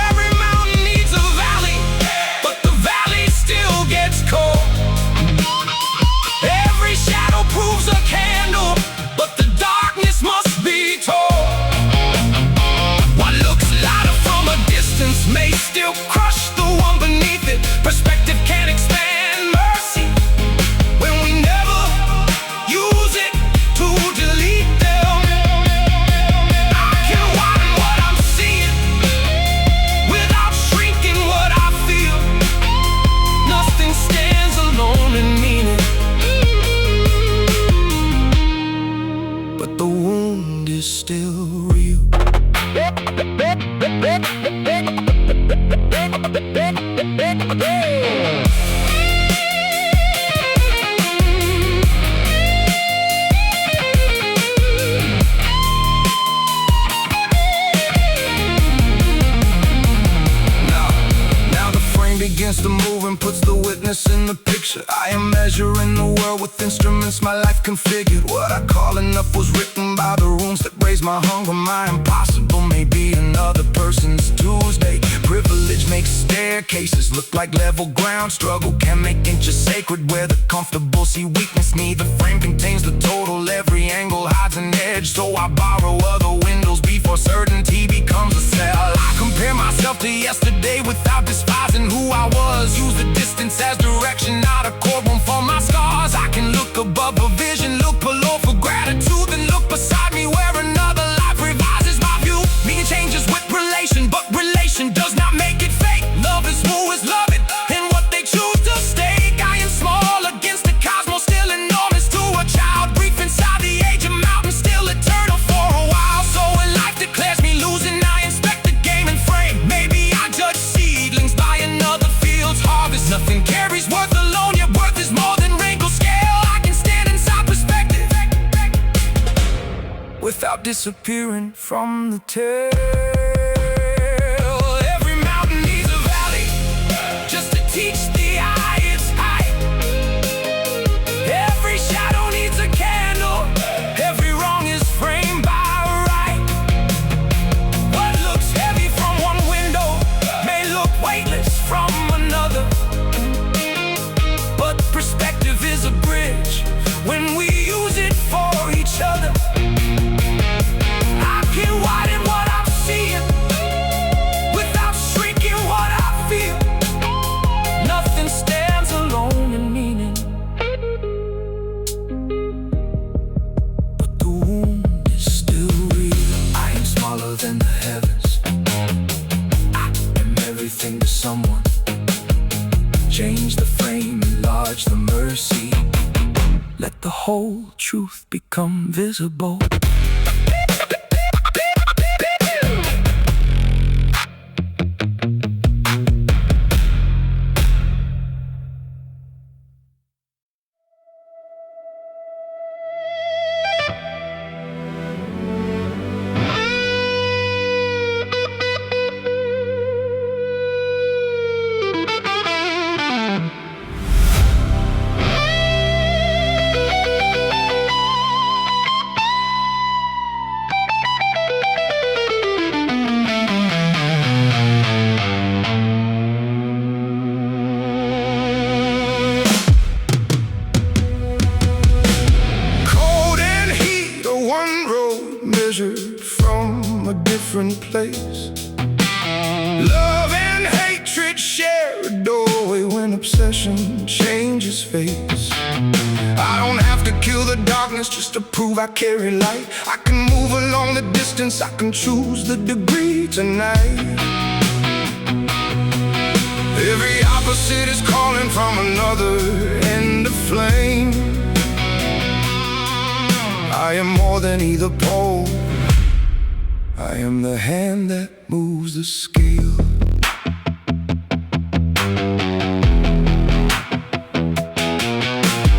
Speaker 1: Every mountain needs a valley, but the valley still gets cold. Every shadow proves a candle, but the darkness must be told. What looks lighter from a distance may still crush the one beneath it. Perspective can't expand mercy when we never use it to delete them. I can widen what I'm seeing without shrinking what I feel. Nothing stands alone in meaning, but the wound is still real. Now the frame begins to move and puts the witness in the picture. I am measuring the world with instruments my life configured. What I call enough was written by the runes that raise my hunger. My impossible may be another person's Tuesday. Privilege makes staircases look like level ground. Struggle can make inches sacred where the comfortable see weakness. Neither frame contains the total. Every angle hides an edge, so I borrow other windows before certainty becomes a cell. I compare myself to yesterday without despising who I was. Use the distance as direction, not a courtroom for my scars. I can look above a vision, look below for gratitude, then look beside me where another life revises my view. Meaning changes with relation, but relation does not make it fake. Love is who is loved, and what they choose to stake. I am small against the cosmos, still enormous to a child. Brief inside the age of mountains, still eternal for a while. So when life declares me losing, I inspect the game and frame. Maybe I judge seedlings by another field's harvest. Nothing carries worth alone, yet worth is more than wrinkle scale. I can stand inside perspective without disappearing from the tale. Every mountain needs a valley just to teach the eye its height. Every shadow needs a candle. Every wrong is framed by right. What looks heavy from one window may look weightless from another, but perspective is a bridge when we use it for each other. I can widen what I'm seeing without shrinking what I feel. Nothing stands alone in meaning, but the wound is still real. I am smaller than the heavens. I am everything to someone. Change the frame, enlarge the mercy. Let the whole truth become visible. From a different place, love and hatred share a doorway when obsession changes face. I don't have to kill the darkness just to prove I carry light. I can move along the distance, I can choose the degree tonight. Every opposite is calling from another end of flame. I am more than either pole. I am the hand that moves the scale.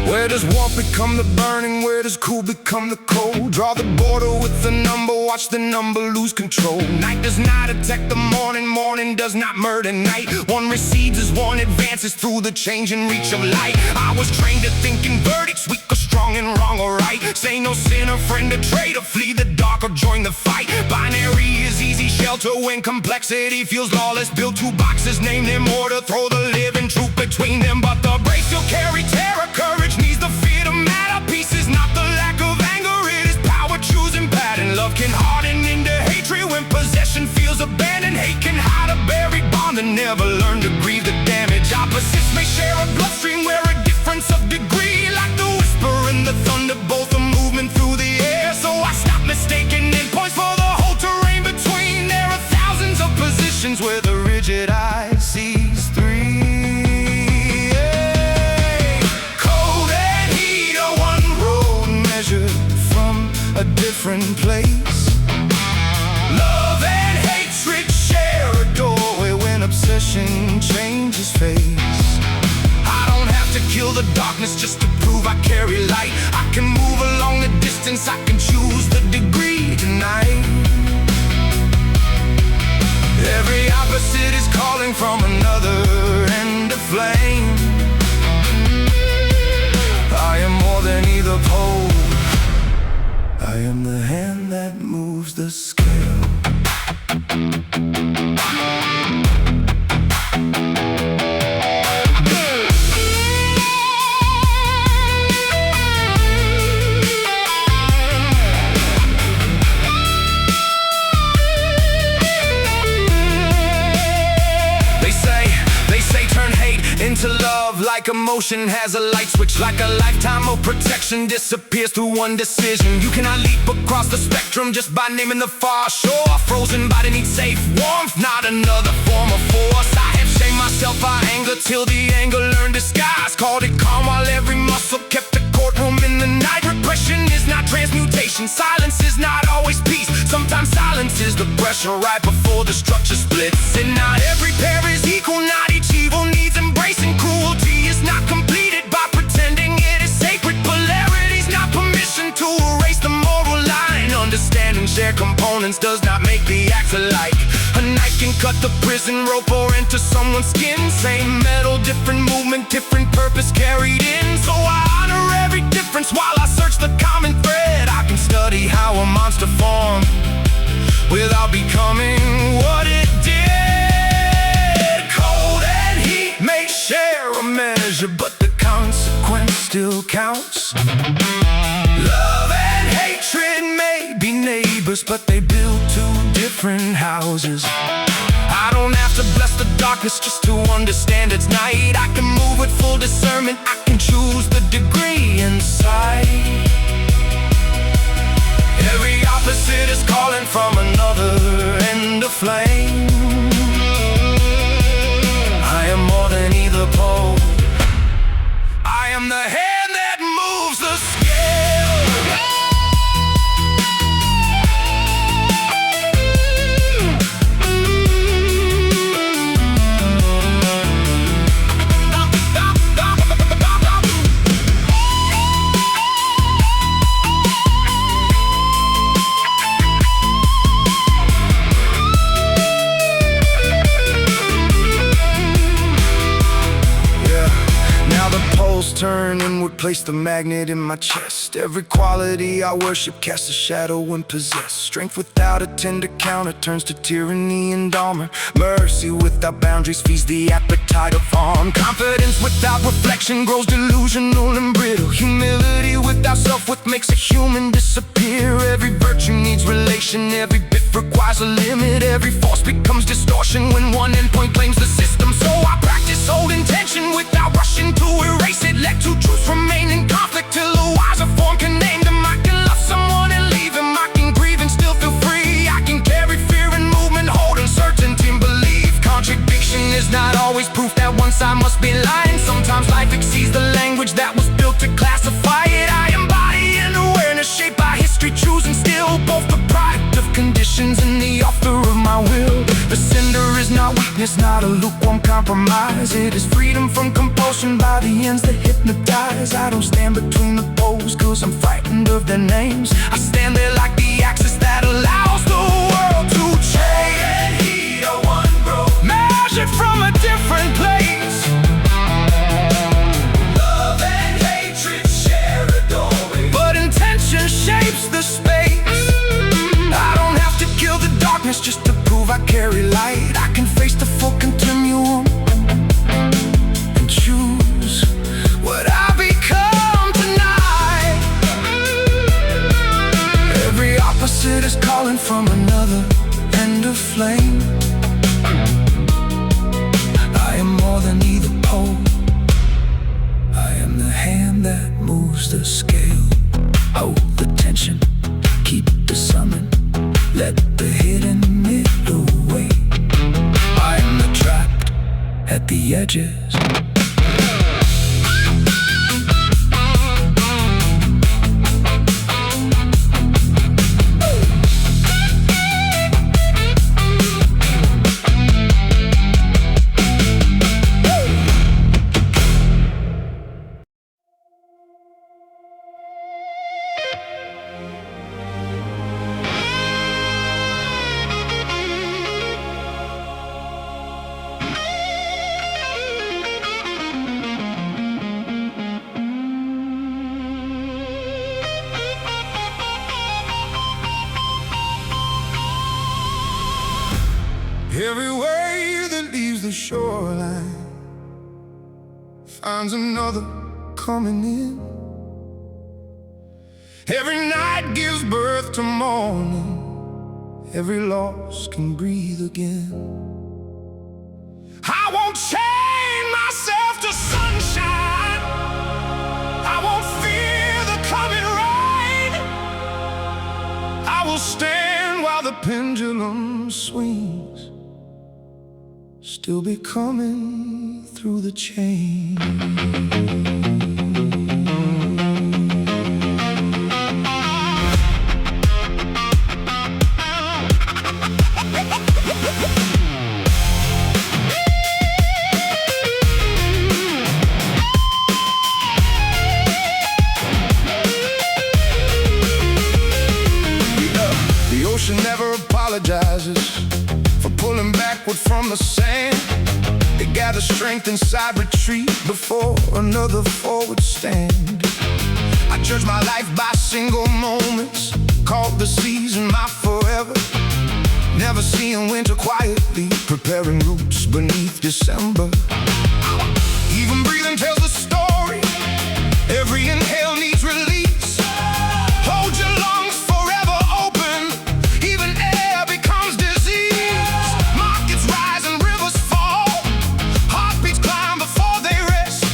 Speaker 1: Where does warmth become the burning? Where does cool become the cold? Draw the border with the number, watch the number lose control. Night does not attack the morning, morning does not murder night. One recedes as one advances through the changing reach of light. I was trained to think in verdicts, weak or strong and wrong or right. Say no sinner, friend or traitor, flee the dark or join the fight. Binary is easy shelter when complexity feels lawless. Build two boxes, name them order, throw the living truth between them. But the brave still carry terror, courage needs the fear to matter. Peace is not the lack of anger, it is power choosing pattern. Love can harden into hatred when possession feels abandoned. Hate can hide a buried bond and never learn to grieve the damage. Opposites may share a bloodstream where a difference of degree, like the whisper and the thunder, both are moving through the air. So I stop mistaking endpoints for the whole terrain between. There are thousands of positions where the rigid eye sees three. Cold and heat are one road measured from a different place. Love and hatred share a doorway when obsession changes face. I don't have to kill the darkness just to prove I carry light. I can move along the distance, I can choose the degree tonight. Every opposite is calling from another end of flame. I am more than either pole, I am the hand that moves the scale. Into love, like emotion has a light switch, like a lifetime of protection disappears through one decision. You cannot leap across the spectrum just by naming the far shore. Frozen body needs safe warmth, not another form of force. I have shamed myself by anger till the anger learned disguise. Called it calm while every muscle kept a courtroom in the night. Repression is not transmutation, silence is not always peace. Sometimes silence is the pressure right before the structure splits. And not every pair is equal, not each evil needs embracing. Cruelty is not completed by pretending it is sacred. Polarity's not permission to erase the moral line. Understanding shared components does not make the act alike. A knife can cut the prison rope or enter someone's skin. Same metal, different movement, different purpose carried in. So I honor every difference while I search the common thread. I can study how a monster formed without becoming what it did. Cold and heat may share a measure, but the consequence still counts. Love and hatred may be neighbors, but they build two different houses. I don't have to bless the darkness just to understand it's night. I can move with full discernment, I can choose the degree inside. Every opposite is calling from another end of flame. I am more than either pole, I am the hand that moves the scale. Turn inward, place the magnet in my chest. Every quality I worship casts a shadow when possessed. Strength without a tender counter turns to tyranny and armor. Mercy without boundaries feeds the appetite of harm. Confidence without reflection grows delusional and brittle. Humility without self-worth makes a human disappear. Every virtue needs relation, every bit requires a limit. Every force becomes distortion when one endpoint claims the system. So I practice old intention without rushing to erase it. Let two truths remain in conflict till a wiser form can name them. I can love someone and leave him, I can grieve and still feel free. I can carry fear and movement, hold uncertainty and believe. Contradiction is not always proof that one side must be lying. Sometimes life exceeds the language that was built to classify it. I embody an awareness shaped by history, choosing still. Both the product of conditions and the author of my will. The sender is not weak, It's not a lukewarm compromise. It is freedom from compulsion by the ends that hypnotize. I don't stand between the poles, cause I'm frightened of their names. I stand there like the axis that allows the world to change. And heat a one growth, measured from a different place. Love and hatred share a doorway, but intention shapes the space. I don't have to kill the darkness just to prove I carry light. I can face the full continuum and choose what I become tonight. Every opposite is calling from another end of flame. I am more than either pole. I am the hand that moves the scale. Hold the tension, keep the summon, let the hidden middle away. I am the trapped at the edges. Every wave that leaves the shoreline finds another coming in. Every night gives birth to morning. Every loss can breathe again. I won't chain myself to sunshine. I won't fear the coming rain. I will stand while the pendulum swings, still be coming through the chain. The ocean never apologizes for pulling backward from the sand. It gathers strength inside retreat before another forward stand. I judge my life by single moments, called the season my forever. Never seeing winter quietly, preparing roots beneath December. Even breathing tells a story. Every inhale needs release. Hold your lungs forever open. Even air becomes disease. Markets rise and rivers fall. Heartbeats climb before they rest.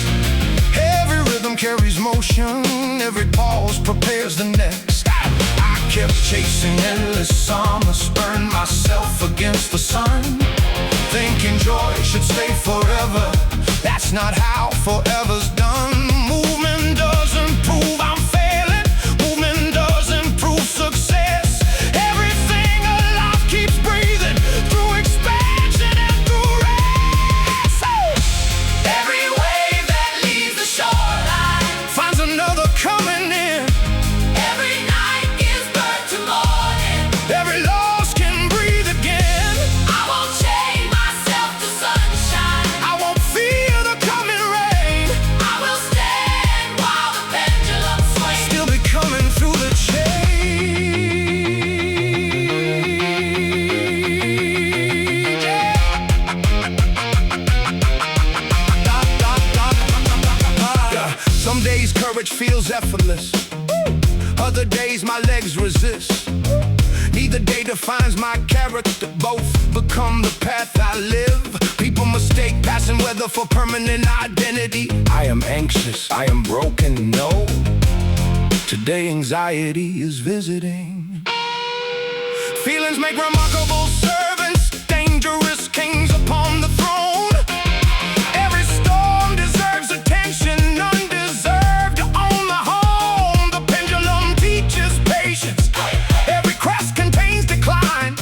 Speaker 1: Every rhythm carries motion. Every pause prepares the next. I kept chasing endless summers, burned myself against the sun, thinking joy should stay forever. That's not how forever's done. Movement doesn't prove I'm failing. Movement doesn't prove success. Everything alive keeps breathing through expansion and through rest. Every wave that leaves the shoreline finds another coming in. Every night gives birth to morning. Every loss can breathe again. I won't chain myself to sunshine. I won't fear the coming rain. I will stand while the pendulum swings, still be coming through the change. Yeah. Some days courage feels effortless. Other days my legs resist. Neither day defines my character. Both become the path I live. People mistake passing weather for permanent identity. I am anxious, I am broken, no. Today anxiety is visiting. Feelings make remarkable servants, dangerous kings upon the throne. Every storm deserves attention, none deserve to own the home. The pendulum teaches patience. Every crest contains decline.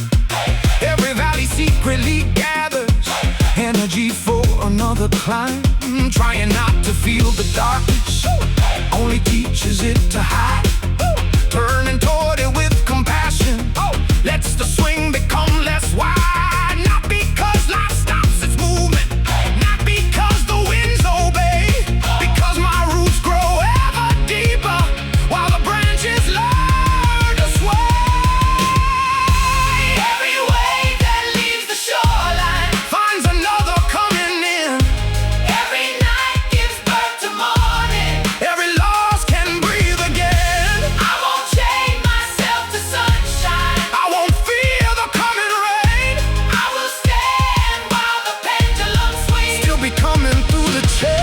Speaker 1: Every valley secretly gathers climb, trying not to feel the darkness, only teaches it to hide. Turning toward it with compassion, lets the swing become less wide. Not because life stops its movement, not because the winds obey, because my roots grow ever deeper while the branches learn to sway. Every wave that leaves the shoreline finds another coming in. Every night gives birth to morning. Every loss can breathe again. I won't chain myself to sunshine. I won't fear the coming rain. I will stand while the pendulum swings. Still be coming through the chain.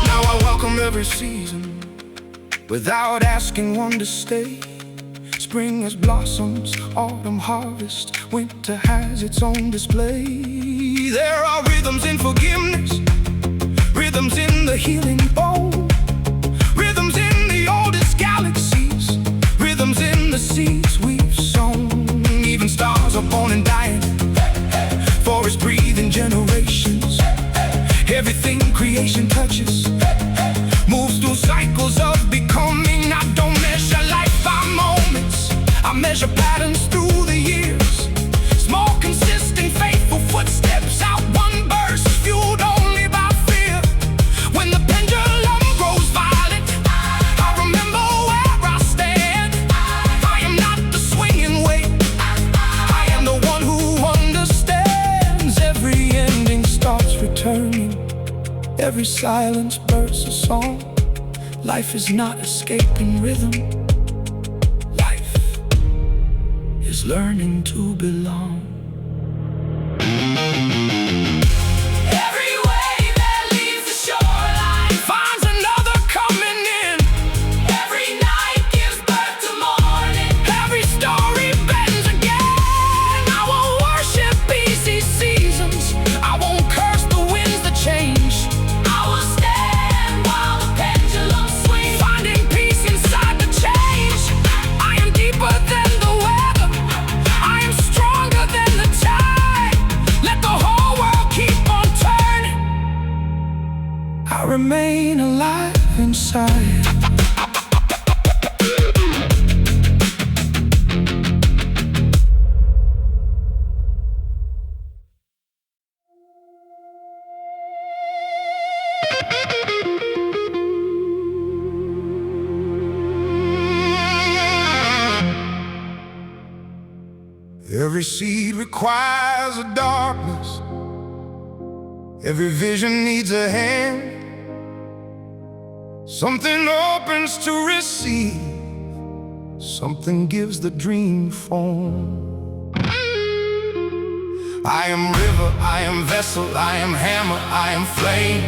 Speaker 1: Now I welcome every season without asking one to stay. Spring has blossoms, autumn harvest, winter has its own display. There are rhythms in forgiveness, rhythms in the healing bone, rhythms in the oldest galaxies, rhythms in the seeds we've sown. Even stars are born and dying, forests breathe in generations. Everything creation touches moves through cycles of becoming. I don't measure life by moments, I measure patterns through the years. Small, consistent, faithful footsteps out one burst, fueled only by fear. When the pendulum grows violent, I remember where I stand. I am not the swinging weight, I am the one who understands. Every ending starts returning, every silence births a song. Life is not escaping rhythm, life is learning to belong. Every wave that leaves the shoreline finds another coming in. Every night gives birth to morning. Every story bends again. I won't worship easy seasons, I won't curse the winds that change. I will stand while the pendulum swings, finding peace inside the change. I am deeper than the weather, I am stronger than the tide. Let the whole world keep on turning, I remain alive inside. Every seed requires a darkness, every vision needs a hand. Something opens to receive, something gives the dream form. I am river, I am vessel, I am hammer, I am flame.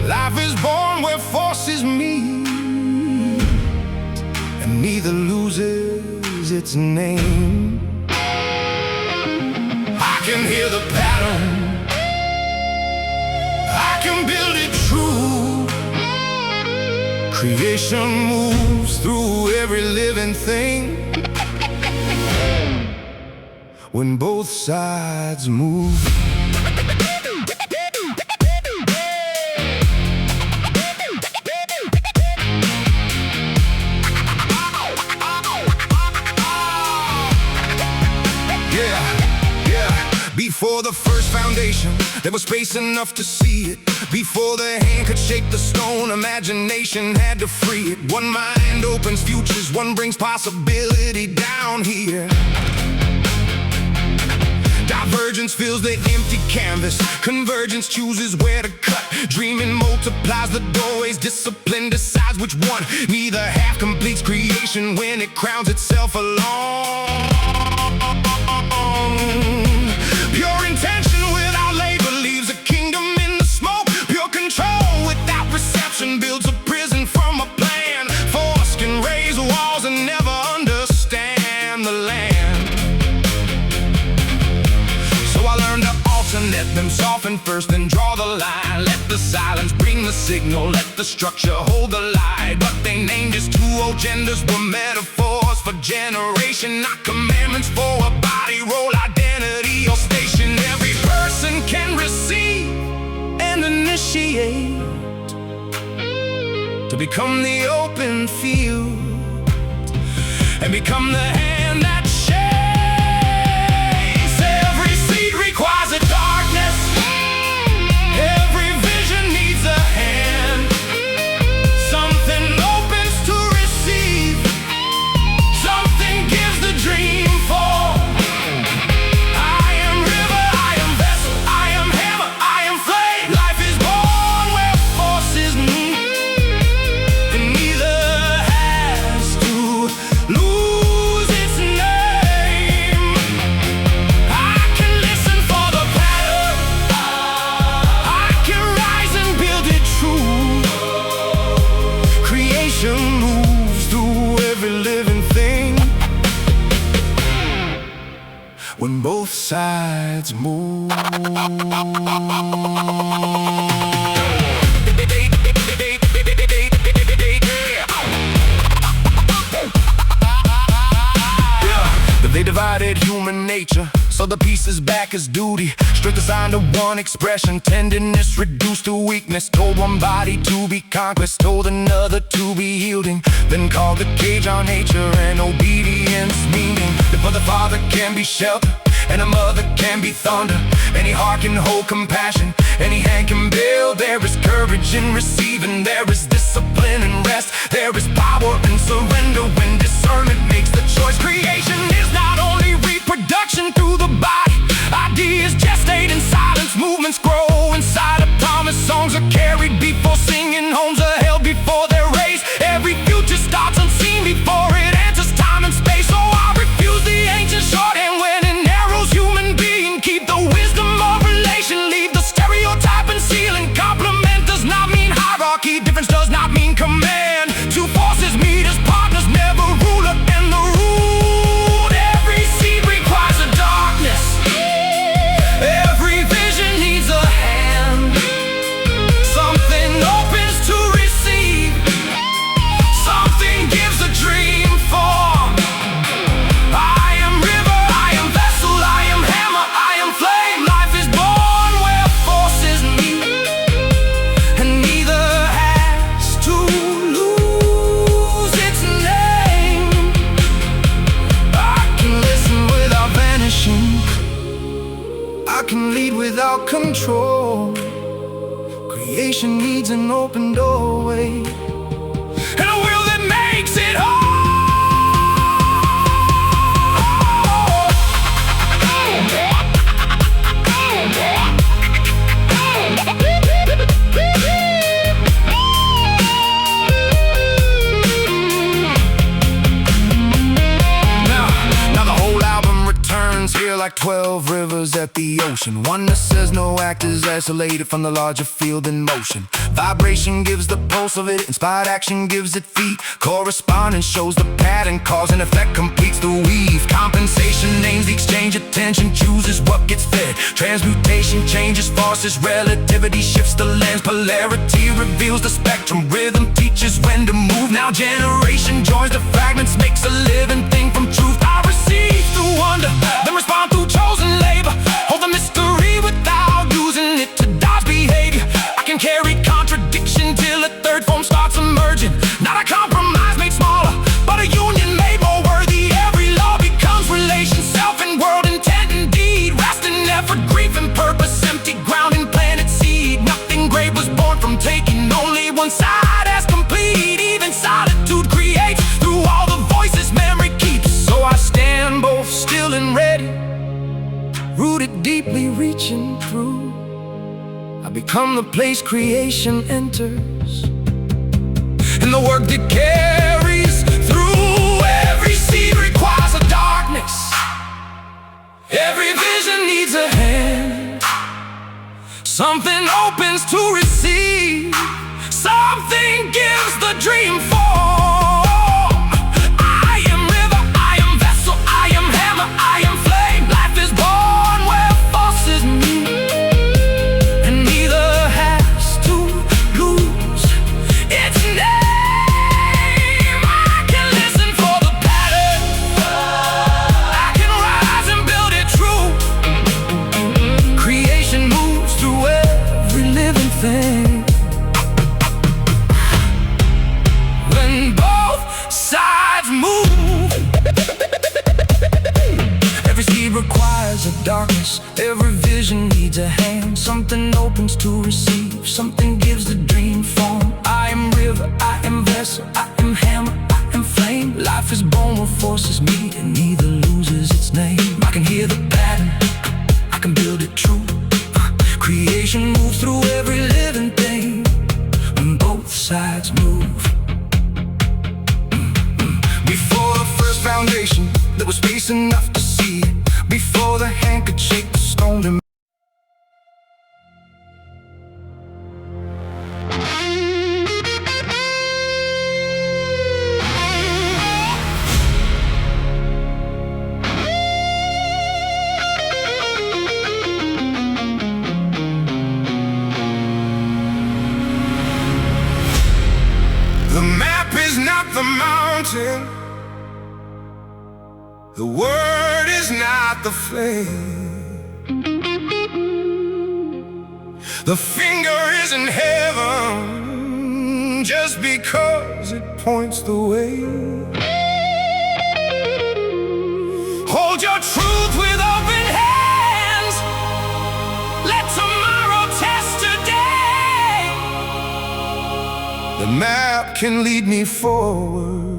Speaker 1: Life is born where forces meet, and neither loses its name. I can hear the pattern, I can build it true. Creation moves through every living thing. When both sides move, before the first foundation, there was space enough to see it. Before the hand could shape the stone, imagination had to free it. One mind opens futures, one brings possibility down here. Divergence fills the empty canvas, convergence chooses where to cut. Dreaming multiplies the doorways, discipline decides which one. Neither half completes creation when it crowns itself alone. Pure intention without labor leaves a kingdom in the smoke. Pure control without reception builds a prison from a plan. Force can raise walls and Bring the signal, let the structure hold the light. But they named as two old genders were metaphors for generation, not commandments for a body, role, identity, or station. Every person can receive and initiate to become the open field and become the hand that shapes. Every seed requires a darkness. Every vision needs a hand. Something opens to receive. Something gives the dream form. I am river, I am vessel, I am hammer, I am flame. Life is born where forces meet, and neither has to lose its name. I can listen for the pattern. I can rise and build it true. Creation moves through every living thing. When both sides move, they divided human nature, so the pieces back is duty. Strength assigned to one expression, tenderness reduced to weakness. Told one body to be conquest, told another to be yielding. Then called the cage our nature and obedience meaning. For the father can be shelter, and a mother can be thunder. Any heart can hold compassion, any hand can build. There is courage in receiving, there is discipline and rest. There is power in surrender when discernment makes the choice. Creation is not only reproduction through the body. Ideas gestate in silence, movements grow inside a promise. Songs are carried before singing, homes are held before they're raised. Every future starts unseen before it enters time and space. So I refuse the ancient shorthand when it narrows human being. Keep the wisdom of relation, leave the stereotype and ceiling. Complement does not mean hierarchy, difference does not mean command. Two forces meet as partners, never ruler and the ruled. Every seed requires a darkness. Every vision needs a hand. Something opens to receive. Something gives a dream form. I am river, I am vessel, I am hammer, I am flame. Life is born where forces meet, and neither has to lose its name. I can listen without vanishing. I can lead without control. Creation needs an open doorway and a will that makes it whole. Now the whole album returns here like 12 rivers at the ocean. Oneness says no act is isolated from the larger field in motion. Vibration gives the pulse of it, inspired action gives it feet. Correspondence shows the pattern, cause and effect completes the weave. Compensation names the exchange, attention chooses what gets fed. Transmutation changes forces, relativity shifts the lens. Polarity reveals the spectrum, rhythm teaches when to move. Now generation joins the fragments, makes a living thing from truth. I receive through wonder, then respond through chosen labor. Hold the mystery without using it to dodge behavior. I can carry contradiction till a third form starts emerging. Not a compromise made smaller, but a union made more worthy. Every law becomes relation, self and world, intent and deed. Rest in effort, grief and purpose, empty ground and planted seed. Nothing great was born from taking only one side as complete. Even solitude creates through all the voices memory keeps. So I stand both still and ready, rooted deeply reaching through. I become the place creation enters, and the work that carries through. Every seed requires a darkness. Every vision needs a hand. Something opens to receive. Something gives the dream form. I am river, I am vessel, I am hammer, I am flame. Life is born where forces meet, and neither has to to receive. Something gives the dream form. I am river, I am vessel, I am hammer, I am flame. Life is born where forces meet and neither loses its name. I can hear the pattern, I can build it true. Creation moves through every living thing when both sides move. Before the first foundation, there was space enough to see it. Before the hand could shake the stone to the map is not the mountain, the word is not the flame, the finger isn't heaven just because it points the way. Hold your truth with open hands, let tomorrow test today. The map can lead me forward,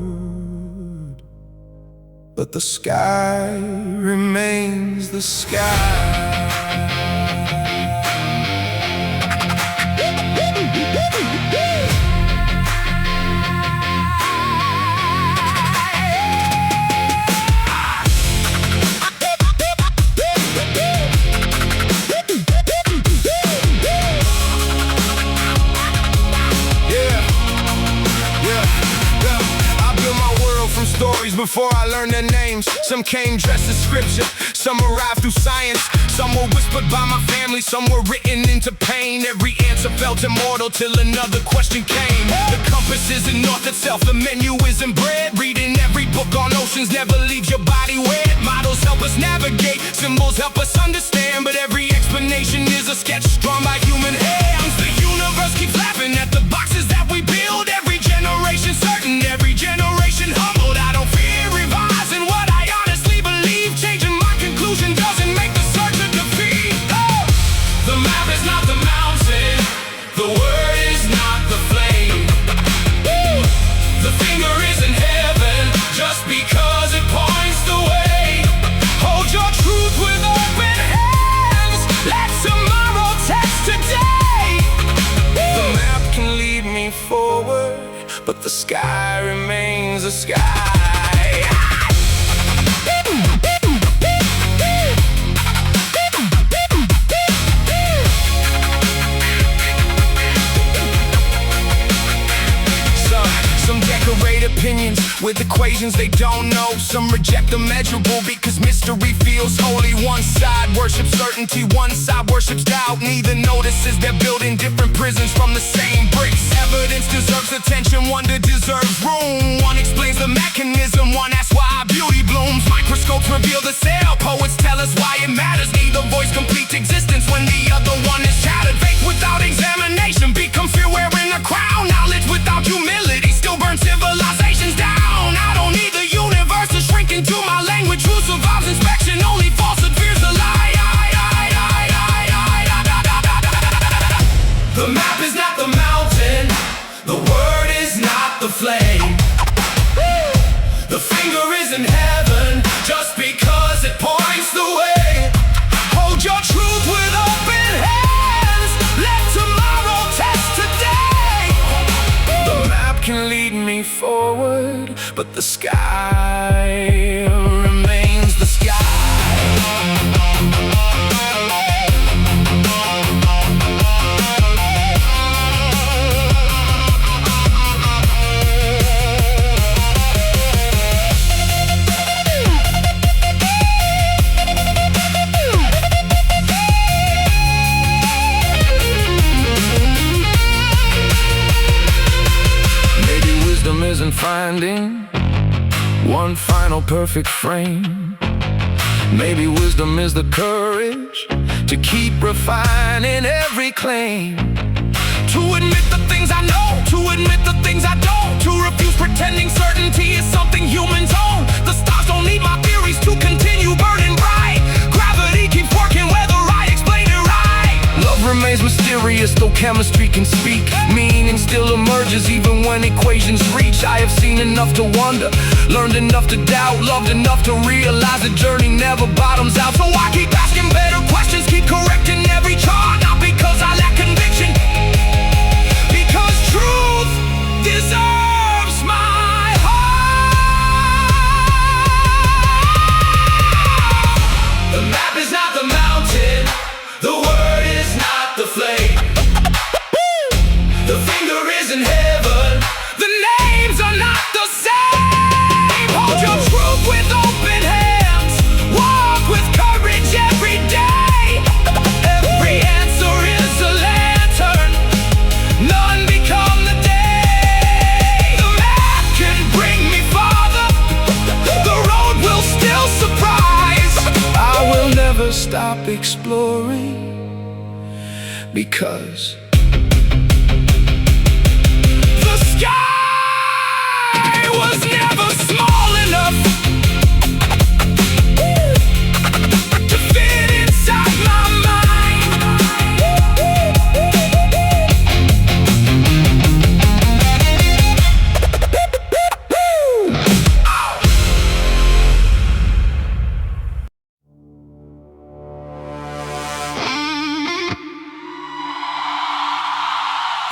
Speaker 1: but the sky remains the sky. Stories before I learned their names. Some came dressed as scripture, some arrived through science. Some were whispered by my family, some were written into pain. Every answer felt immortal till another question came. The compass isn't north itself, the menu isn't bread. Reading every book on oceans never leaves your body wet. Models help us navigate, symbols help us understand, but every explanation is a sketch drawn by human hands. The universe keeps laughing at the boxes that we build. Every generation certain, every generation humbled. I don't fear revising what I honestly believe. Changing my conclusion doesn't make the search a defeat. Oh! The map is not the mountain, the word is not the flame. Woo! The finger isn't heaven just because it points the way. Hold your truth with open hands, let tomorrow test today. Woo! The map can lead me forward, but the sky remains the sky. Some decorate opinions with equations they don't know. Some reject the measurable because mystery feels holy. One side worships certainty, one side worships doubt. Neither notices they're building different prisons from the same bricks. Evidence deserves attention, wonder deserves room. One explains the mechanism, one asks why beauty blooms. Microscopes reveal the cell, poets tell us why it matters. Neither voice complete existence when the other one is shattered. Faith without examination becomes fear wearing a crown. Knowledge without humility still burns civilizations down. I don't need the universe to shrink into my language. Who survives inspection only falsifies the lie. The map is not the mountain, the word is not the flame. The finger isn't heaven just because it points the way. Hold your truth with open hands, let tomorrow test today. The map can lead me forward, but the sky remains the sky. Isn't finding one final perfect frame. Maybe wisdom is the courage to keep refining every claim. To admit the things I know, to admit the things I don't. To refuse pretending certainty is something humans own. The stars don't need my theories to continue burning bright. Gravity keeps working whether I explain it right. Love remains mysterious chemistry can speak. Meaning still emerges even when equations reach. I have seen enough to wonder, learned enough to doubt, loved enough to realize the journey never bottoms out. So I keep asking better questions, keep correcting every chart. Not because I lack conviction, because truth deserves my heart. The map is not the mountain, the word is not the flame. The finger isn't heaven, the names are not the same. Hold your truth with open hands, walk with courage every day. Every answer is a lantern, none become the day. The map can bring me farther, the road will still surprise. I will never stop exploring, because the sky was never small enough to fit inside my mind.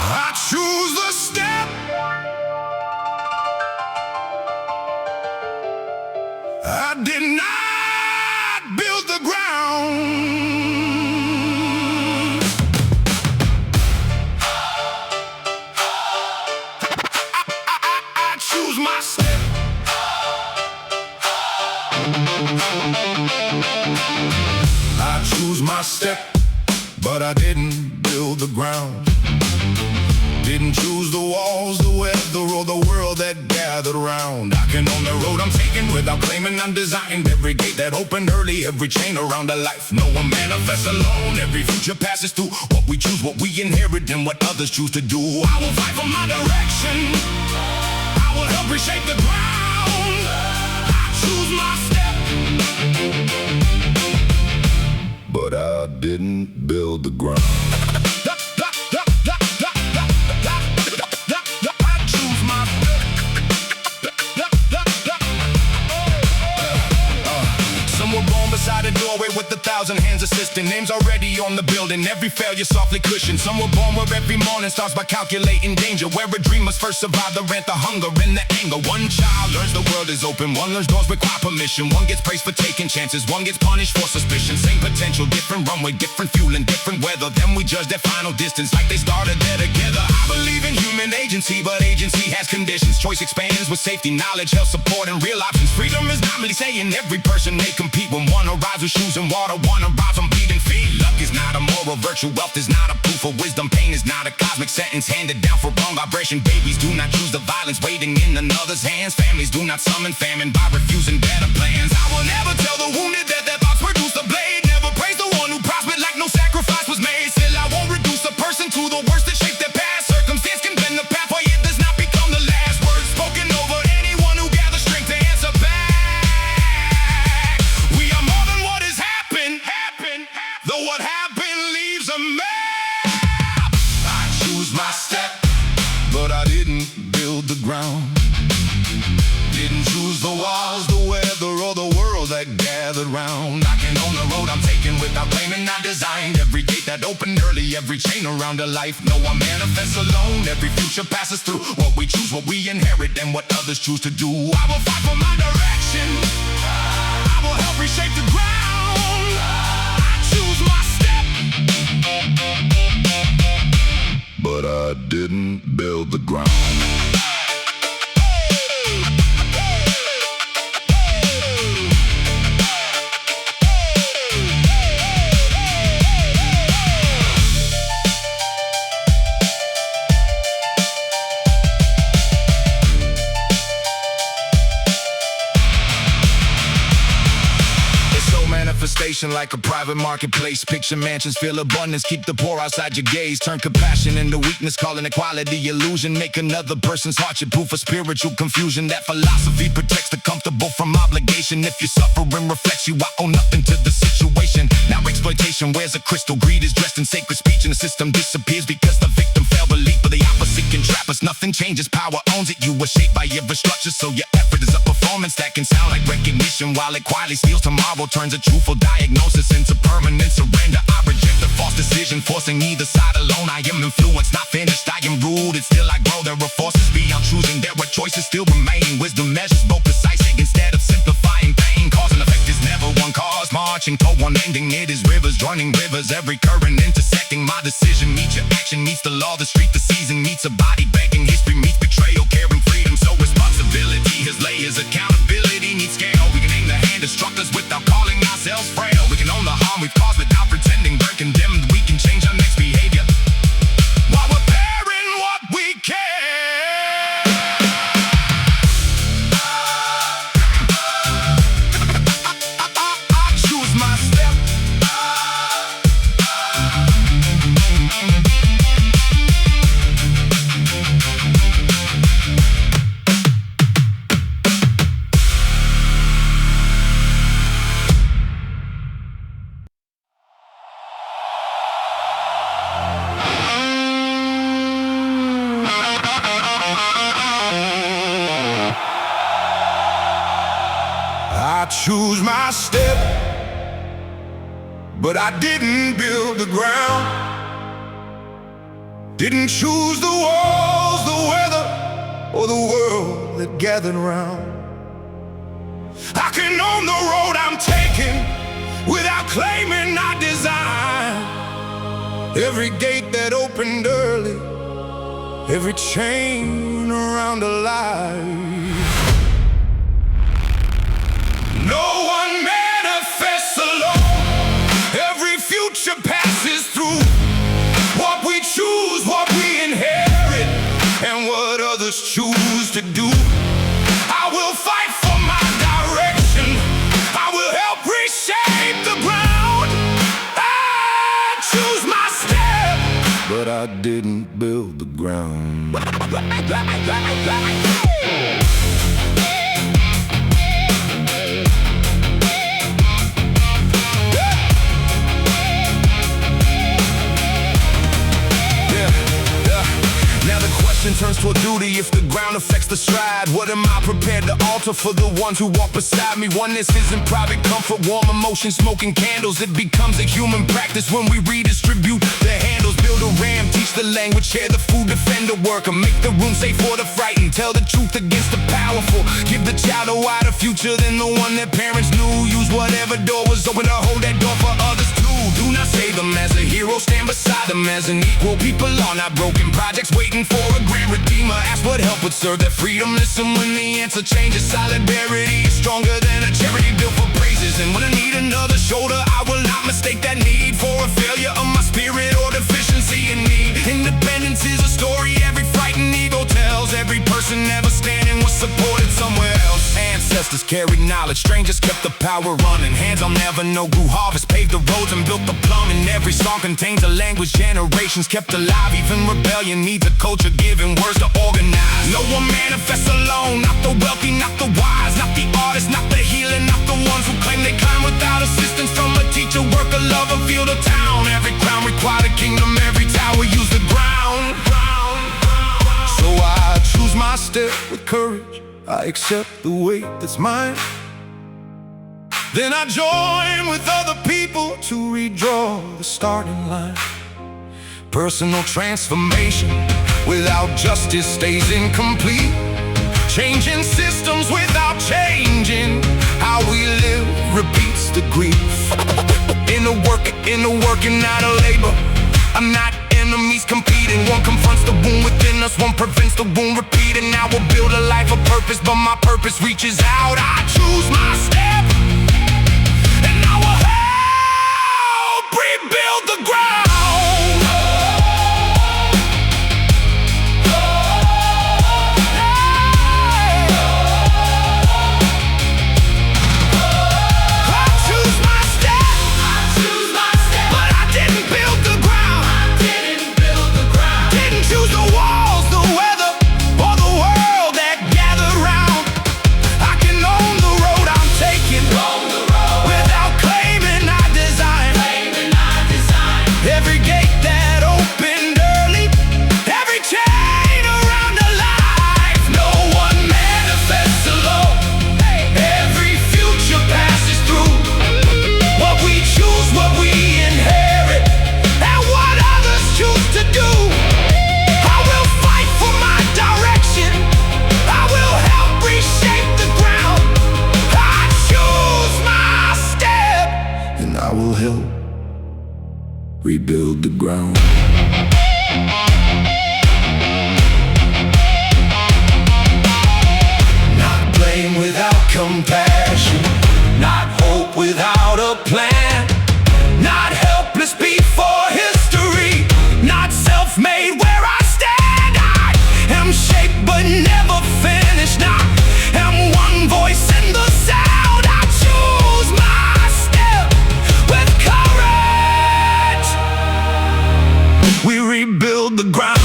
Speaker 1: I choose the step, I did not build the ground. I choose my step. I choose my step, but I didn't build the ground. Didn't choose the walls, the weather, or the world that gathered around. I can own the road I'm taking without claiming I'm designed. Every gate that opened early, every chain around a life. No one manifests alone, every future passes through what we choose, what we inherit, and what others choose to do. I will fight for my direction, I will help reshape the ground. I choose my step, but I didn't build the ground. Beside a doorway with 1,000 hands assisting. Names already on the building, every failure softly cushioned. Some were born where every morning starts by calculating danger, where a dream must first survive the rent, the hunger, and the anger. One child learns the world is open, one learns doors require permission. One gets praised for taking chances, one gets punished for suspicion. Same potential, different runway, different fuel, and different weather. Then we judge their final distance like they started there together. I believe in human agency, but agency has conditions. Choice expands with safety, knowledge, health, support, and real options. Freedom is not merely saying every person may compete. When one arrives with shoes and water, one arrives on bleeding feet. Luck is not a moral virtue, wealth is not a proof of wisdom. Pain is not a cosmic sentence handed down for wrong vibration. Babies do not choose the violence waiting in another's hands. Families do not summon famine by refusing better plans. I will never tell the wounded that their thoughts produce the blade. Never praise the one who prospered like no sacrifice was made. Still I won't reduce a person to the worst that shaped their past. Circumstance can bend the path, but it does not become the last word spoken over anyone who gathers strength to answer back. We are more than what has happened, though what happened leaves a map. I choose my step, but I didn't build the ground. Didn't choose the walls, the weather, or the world that gathered round. I can own the road I'm taking without claiming I designed. Every gate that opened early, every chain around a life. No one manifests alone, every future passes through what we choose, what we inherit, and what others choose to do. I will fight for my direction, I will help reshape the ground. I choose my step, but I didn't build the ground. creation like a private marketplace. Picture mansions, feel abundance, keep the poor outside your gaze. Turn compassion into weakness, call inequality illusion. Make another person's hardship proof for spiritual confusion. That philosophy protects the comfortable from obligation. If your suffering reflects you, I owe nothing to the situation. Now exploitation wears a crystal, greed is dressed in sacred speech, and the system disappears because the victim fell belief. But the opposite can trap us, nothing changes, power owns it. You were shaped by your structure, so your effort is a performance that can sound like recognition, while it quietly steals tomorrow, turns a truthful diagnosis into permanent surrender. I reject the false decision, forcing either side alone. I am influenced, not finished, I am rooted, still I grow. There are forces beyond choosing, there are choices still remaining. Wisdom measures both precisely instead of simplifying pain. Cause and effect is never one cause, marching toward one ending. It is rivers joining rivers, every current intersecting. My decision meets your action, meets the law, the street, the season meets a body begging. History meets betrayal, caring freedom. So responsibility has layers, accountability needs scale. We can aim the hand, destruct us without calling ourselves frail. We can own the harm we've caused without pretending we're condemned. We can change our next behavior while repairing what we can. I choose my step. I choose my step, but I didn't build the ground. Didn't choose the walls, the weather, or the world that gathered round. I can own the road I'm taking without claiming I designed. Every gate that opened early, every chain around a life. No one manifests alone. Every future passes through what we choose, what we inherit, and what others choose to do. I will fight for my direction. I will help reshape the ground. I choose my step, but I didn't build the ground. Turns to a duty if the ground affects the stride. What am I prepared to alter for the ones who walk beside me? Oneness isn't private comfort, warm emotion, smoking candles. It becomes a human practice when we redistribute the handles. Build a ram, teach the language, share the food, defend the worker. Make the room safe for the frightened, tell the truth against the powerful. Give the child a wider future than the one their parents knew. Use whatever door was open to hold that door for others too. Do not save them as a hero, stand beside them as an equal. People are not broken projects waiting for a grand redeemer. Ask what help would serve their freedom. Listen when the answer changes. Solidarity is stronger than a charity built for praises. And when I need another shoulder, I will not mistake that need for a failure of my spirit or deficiency in need. Independence is a story every frightened ego tells. Every person ever standing was supported somewhere else. Ancestors carried knowledge, strangers kept the power running. Hands I'll never know grew harvest, paved the roads and built the plumbing. Every song contains a language generations kept alive. Even rebellion needs a culture giving words to organize. No one manifests alone, not the wealthy, not the wise, not the artist, not the healer, not the ones who claim they climb without assistance from a teacher, worker, lover, field or town. Every crown required a kingdom, every tower used the ground. So I choose my step with courage, I accept the weight that's mine. Then I join with other people to redraw the starting line. Personal transformation without justice stays incomplete. Changing systems without changing how we live repeats the grief. In the work and out of labor, I'm not enemies competing. One confronts the wound within us, one prevents the wound repeating. Now we'll build a life of purpose, but my purpose reaches out. I choose my step, and I will help rebuild the ground. I choose my step. ground. Not blame without compassion, not hope without a plan, not helpless before history, not self-made where I stand. I am shaped but never finished. Now am one voice in the sound. I choose my step with courage. We rebuild the ground.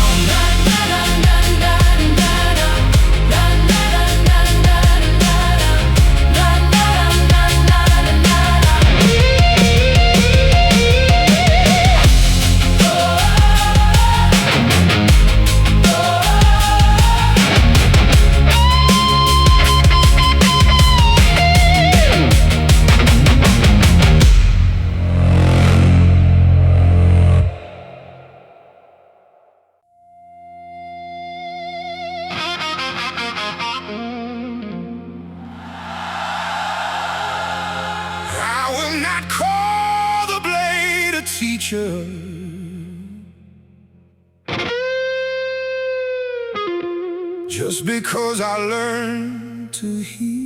Speaker 1: I will not call the blade a teacher. Just because I learned to hear.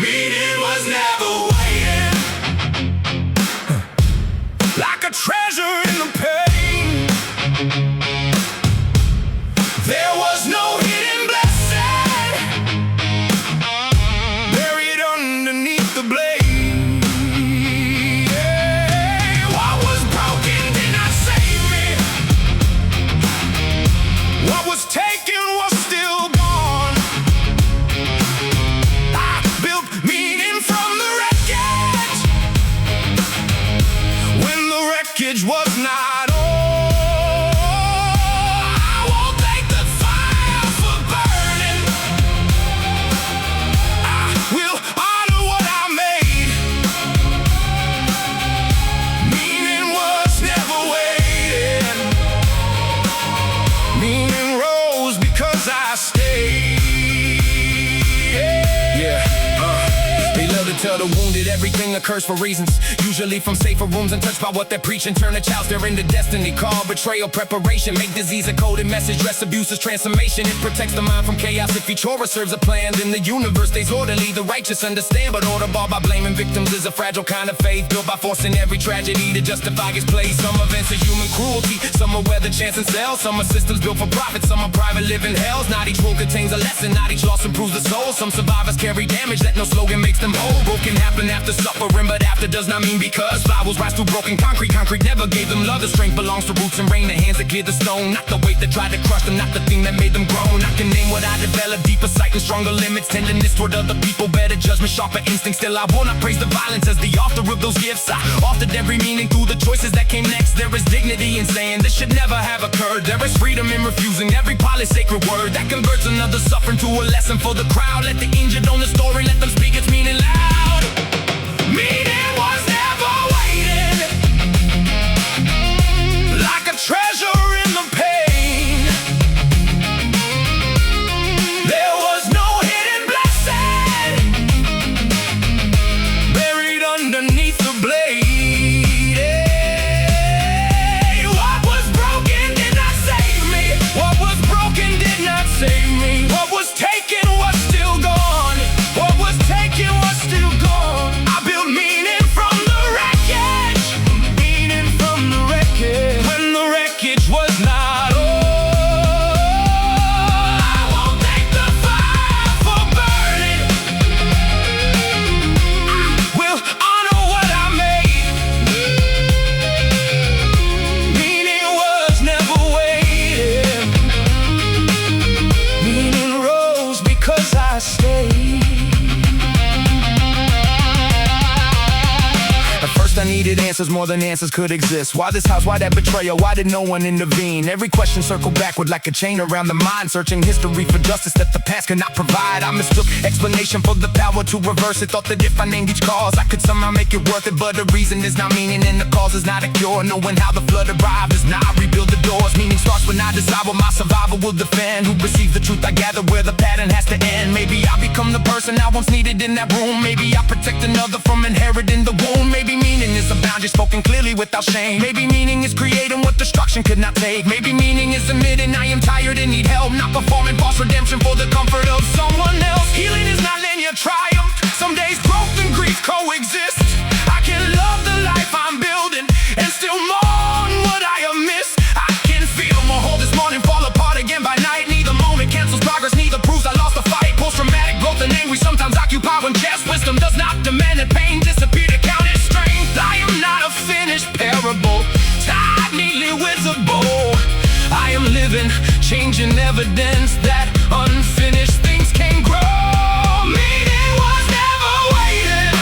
Speaker 1: Meaning was never waiting, like a treasure in the pain. There was no hidden blessing buried underneath the blade. What was broken did not save me. What was taken was still gone. I built meaning from the wreckage when the wreckage was not all. Tell the wounded everything occurs for reasons, usually from safer rooms untouched by what they're preaching. Turn a child's there into destiny, call betrayal preparation, make disease a coded message, dress abuse as transformation. It protects the mind from chaos. If each horror serves a plan, then the universe stays orderly. The righteous understand, but order ball by blaming victims is a fragile kind of faith, built by forcing every tragedy to justify its place. Some events are human cruelty, some are weather chance and sell, some are systems built for profit, some are private living hells. Not each rule contains a lesson, not each loss improves the soul. Some survivors carry damage that no slogan makes them whole. Broken happen after suffering, but after does not mean because. Flowers rise through broken concrete, concrete never gave them love. The strength belongs to roots and rain, the hands that cleared the stone, not the weight that tried to crush them, not the thing that made them grown. I can name what I developed, deeper sight and stronger limits, tenderness toward other people, better judgment, sharper instinct. Still I will not praise the violence as the author of those gifts. I authored every meaning through the choices that came next. There is dignity in saying this should never have occurred. There is freedom in refusing every polished sacred word that converts another suffering to a lesson for the crowd. Let the injured own the story, let them speak its meaning loud. Meaning was never waiting, like a treasure in the pain. There was no hidden blessing buried underneath the blade. What was broken did not save me. What was broken did not save me. What was taken was still gone. What was taken was still gone. answers more than answers could exist. Why this house, why that betrayal, why did no one intervene? Every question circled backward like a chain around the mind, searching history for justice that the past could not provide. I mistook explanation for the power to reverse it. Thought that if I named each cause, I could somehow make it worth it. But the reason is not meaning and the cause is not a cure. Knowing how the flood arrived does not rebuild the doors. Meaning starts when I decide what my survival will defend. Who receives the truth I gather, where the pattern has to end. Maybe I become the person I once needed in that room. Maybe I protect another from inheriting the wound. Maybe meaning is a boundary spoken clearly without shame. Maybe meaning is creating what destruction could not take. Maybe meaning is admitting I am tired and need help, not performing false redemption for the comfort of someone else. Healing is not linear triumph. Some days growth and grief coexist. I can love the life I'm building and still mourn what I have missed. I can feel more whole this morning, fall apart again by night. Neither moment cancels progress, neither proves I lost the fight. Post-traumatic growth and angry sometimes occupy when chest wisdom does not demand that pain disappear to count its strength. I am not a finished parable, tied neatly with a bow. I am living, changing evidence that unfinished things can grow. Meaning was never waiting,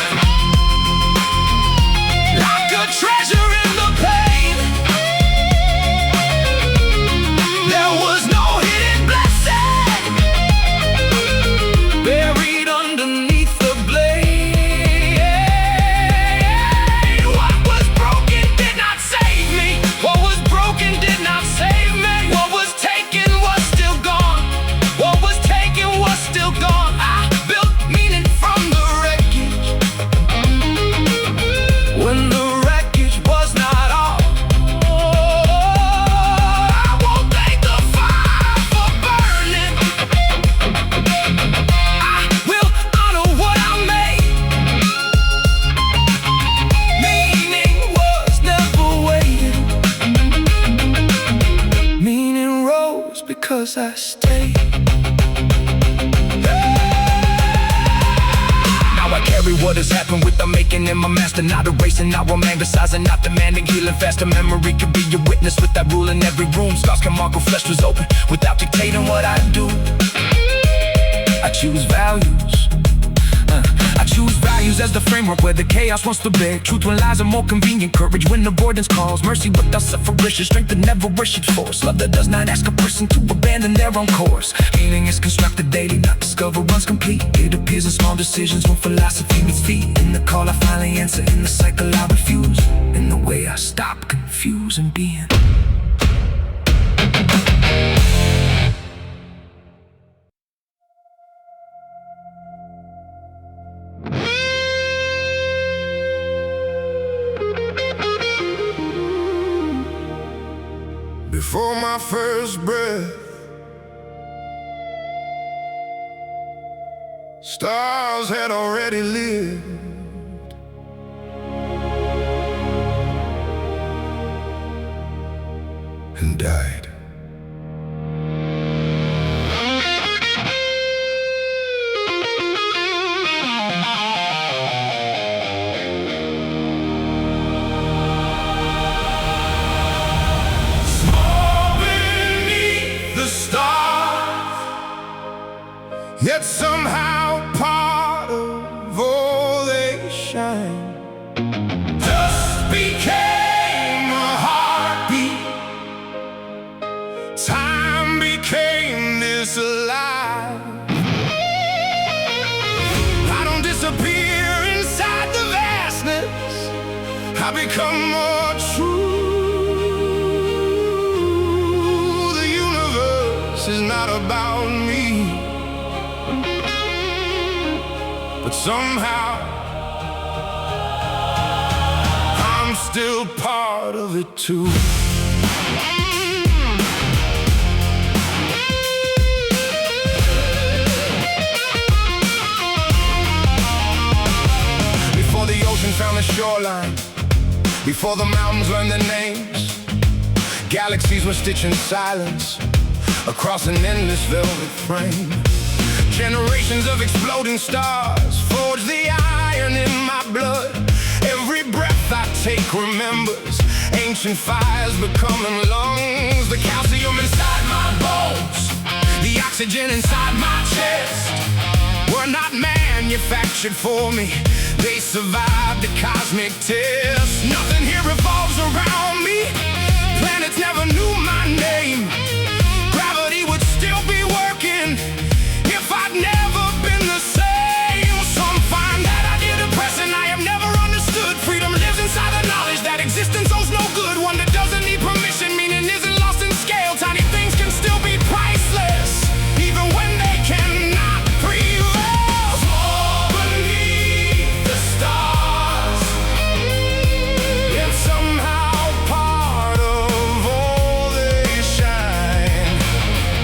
Speaker 1: like a treasure in the pain. There was no hidden blessing buried underneath the blade. What was broken did not save me. What was broken did not save me. What was taken was still gone. What was taken was still gone. I built meaning from the wreckage, when the wreckage was not all. I won't thank the fire for burning. I will honor what I made. Meaning was never waiting. Meaning rose because I stayed. Now I carry what has happened with the making in my master. Not erasing, not romanticizing, not demanding healing faster. Memory could be your witness with that rule in every room. Scars can mark where flesh was open without dictating what I do. I choose values. I choose values as the framework where the chaos wants to beg. Truth when lies are more convenient. Courage when avoidance calls. Mercy without separation. Strength that never wishes force. Love that does not ask a person to abandon their own course. Meaning is constructed daily, not discovered once complete. It appears in small decisions when philosophy meets feet. In the call I finally answer, in the cycle I refuse. In the way I stop confusing being.
Speaker 3: Before my first breath, stars had already lived. And died. Yet somehow part of all they shine just became a heartbeat. Time became this alive. I don't disappear inside the vastness. I become more true. The universe is not about me, but somehow I'm still part of it too. Before the ocean found the shoreline, before the mountains learned their names, galaxies were stitched in silence across an endless velvet frame. Generations of exploding stars forged the iron in my blood. Every breath I take remembers ancient fires becoming lungs. The calcium inside my bones, the oxygen inside my chest, were
Speaker 1: were not manufactured for me. They survived the cosmic test. Nothing here revolves around me. Planets never knew my name. Gravity would still be working if I'd never been the same. Some find that idea depressing. I have never understood. Freedom lives inside the knowledge that existence owes no good. One that doesn't need permission, meaning isn't lost in scale. Tiny things can still be priceless, even when they cannot prevail. Small beneath the stars, yet somehow part of all they shine.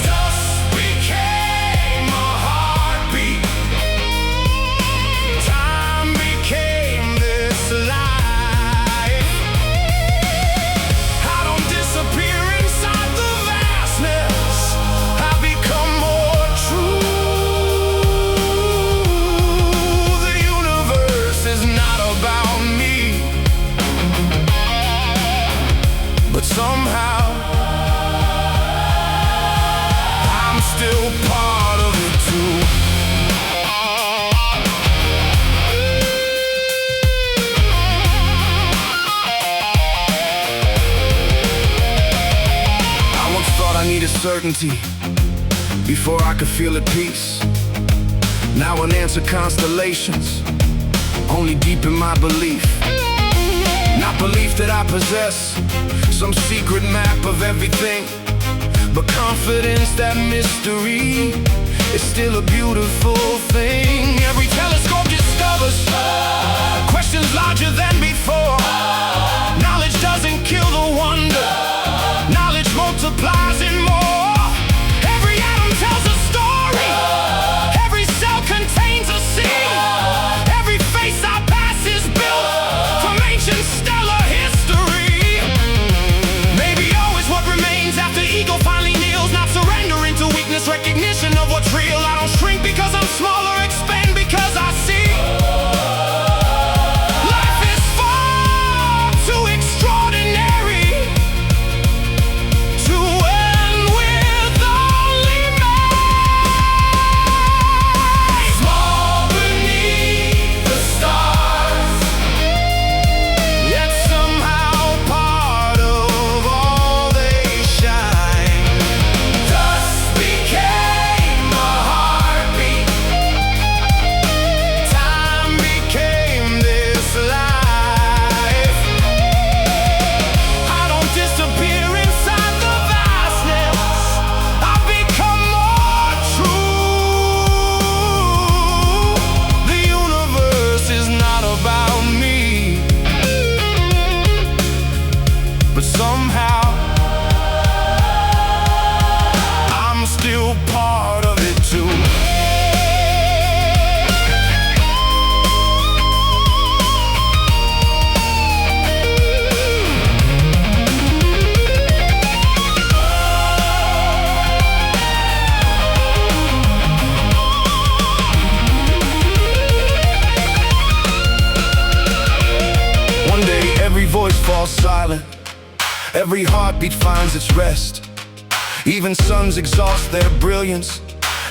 Speaker 1: Dust became a heartbeat. Time became this life. I don't disappear inside the vastness. I become more true. The universe is not about me, but somehow I'm still part of it too. I once thought I needed certainty before I could feel at peace. Now an answer constellations only deepen my belief. Not belief that I possess some secret map of everything, but confidence that mystery is still a beautiful thing. Every telescope discovers questions larger than before. Knowledge doesn't kill the wonder. Knowledge multiplies in more. Every atom tells a story. Every cell contains a scene. Every face I pass is built from ancient stellar history. Maybe always what remains after ego finally kneels. Not surrendering to weakness, recognition of what's real. I don't shrink because I'm smaller, expand because I see. Life is far too extraordinary to end with only me. Small beneath the stars, yet somehow part of all they shine. Dust became a heartbeat. Time became this life. I don't disappear inside the vastness. I become more true. The universe is not about me, but somehow I'm still part of it too. One day every voice falls silent. Every heartbeat finds its rest. Even suns exhaust their brilliance.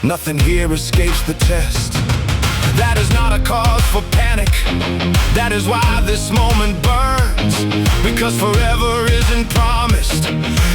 Speaker 1: Nothing here escapes the test. That is not a cause for panic. That is why this moment burns, because forever isn't promised.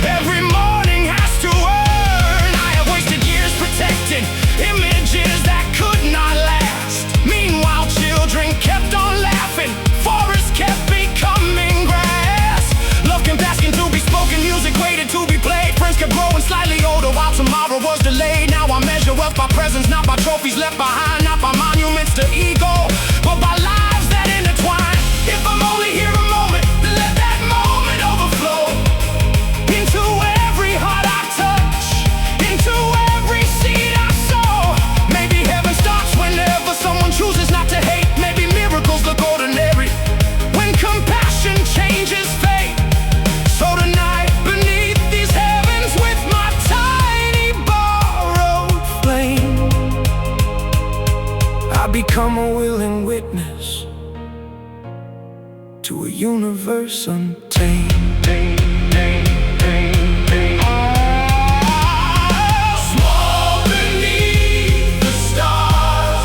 Speaker 1: Every morning has to earn. I have wasted years protecting images that could not last. Meanwhile, children kept on laughing. Forests kept becoming grass. Love kept asking to be spoken. Music waited to be played. Friends kept growing slightly older while tomorrow was delayed. Now I measure wealth by presence, not by trophies left behind. Not by monuments to ego, but by lives that intertwine. If I'm only here a moment, then let that moment overflow into every heart I touch, into every seed I sow. Maybe heaven starts whenever someone chooses not to hate. Maybe miracles look ordinary when compassion changes fate. So tonight, beneath these heavens, with my tiny borrowed flame, I become a willing witness to a universe untamed. Small beneath the stars,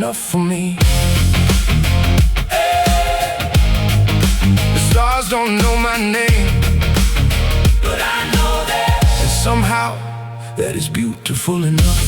Speaker 3: enough for me. The stars don't know my name,
Speaker 1: but I know that,
Speaker 3: and somehow that is beautiful enough.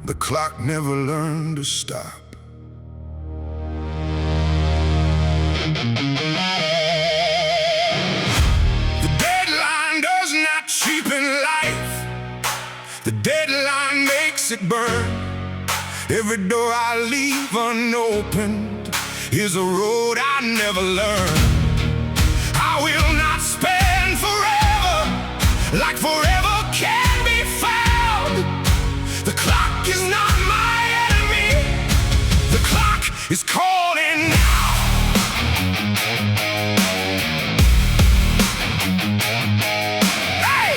Speaker 3: The clock never learned to stop. The deadline does not cheapen life. The deadline makes it burn. Every door I leave unopened is a road I never learned. I will not spend forever like forever can be found. The clock is not my enemy. The clock is calling now. Hey!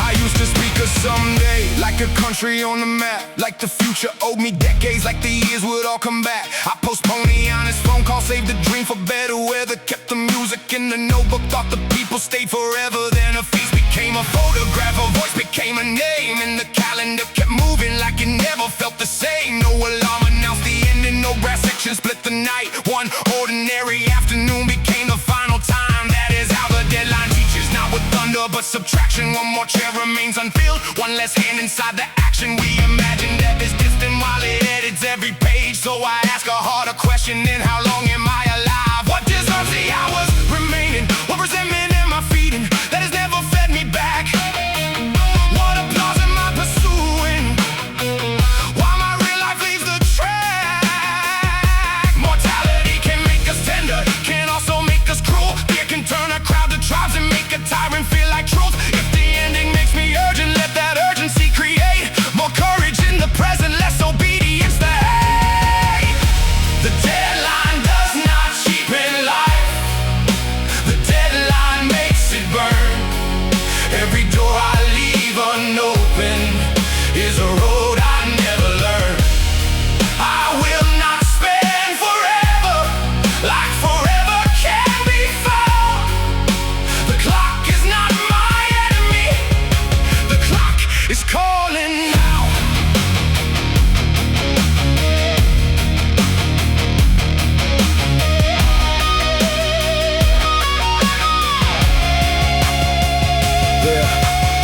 Speaker 3: I used to speak of someday, like a country on the map, like the future owed me decades, like the years would all come back. I postponed the honest phone call, saved the dream for better weather, kept the music in the notebook, thought the people stayed forever. Then a face became a photograph, a voice became a name, and the calendar kept moving like it never felt the same. No alarm announced the ending, no brass section split the night. One ordinary afternoon became the final time. That is how the deadline teaches, not with thunder but subtraction. One more chair remains unfilled, one less hand inside the action. We imagine death is distant while it edits every page. So I ask a harder question, then how long am I alive? What deserves the hours remaining? What resentment am I feeding that has never fed me back? What applause am I pursuing while my real life leaves the track? Mortality can make us tender, can also make us cruel. Fear can turn a crowd to tribes and make a tyrant feel like truth. If the ending makes me urgent, let that urgency create more courage in the present, less obedience the hate. The deadline does not cheapen life. The deadline makes it burn. Every door I leave unopened is a road I never learned. I will not spend forever like forever can be found. The clock is not my enemy. The clock is calling now.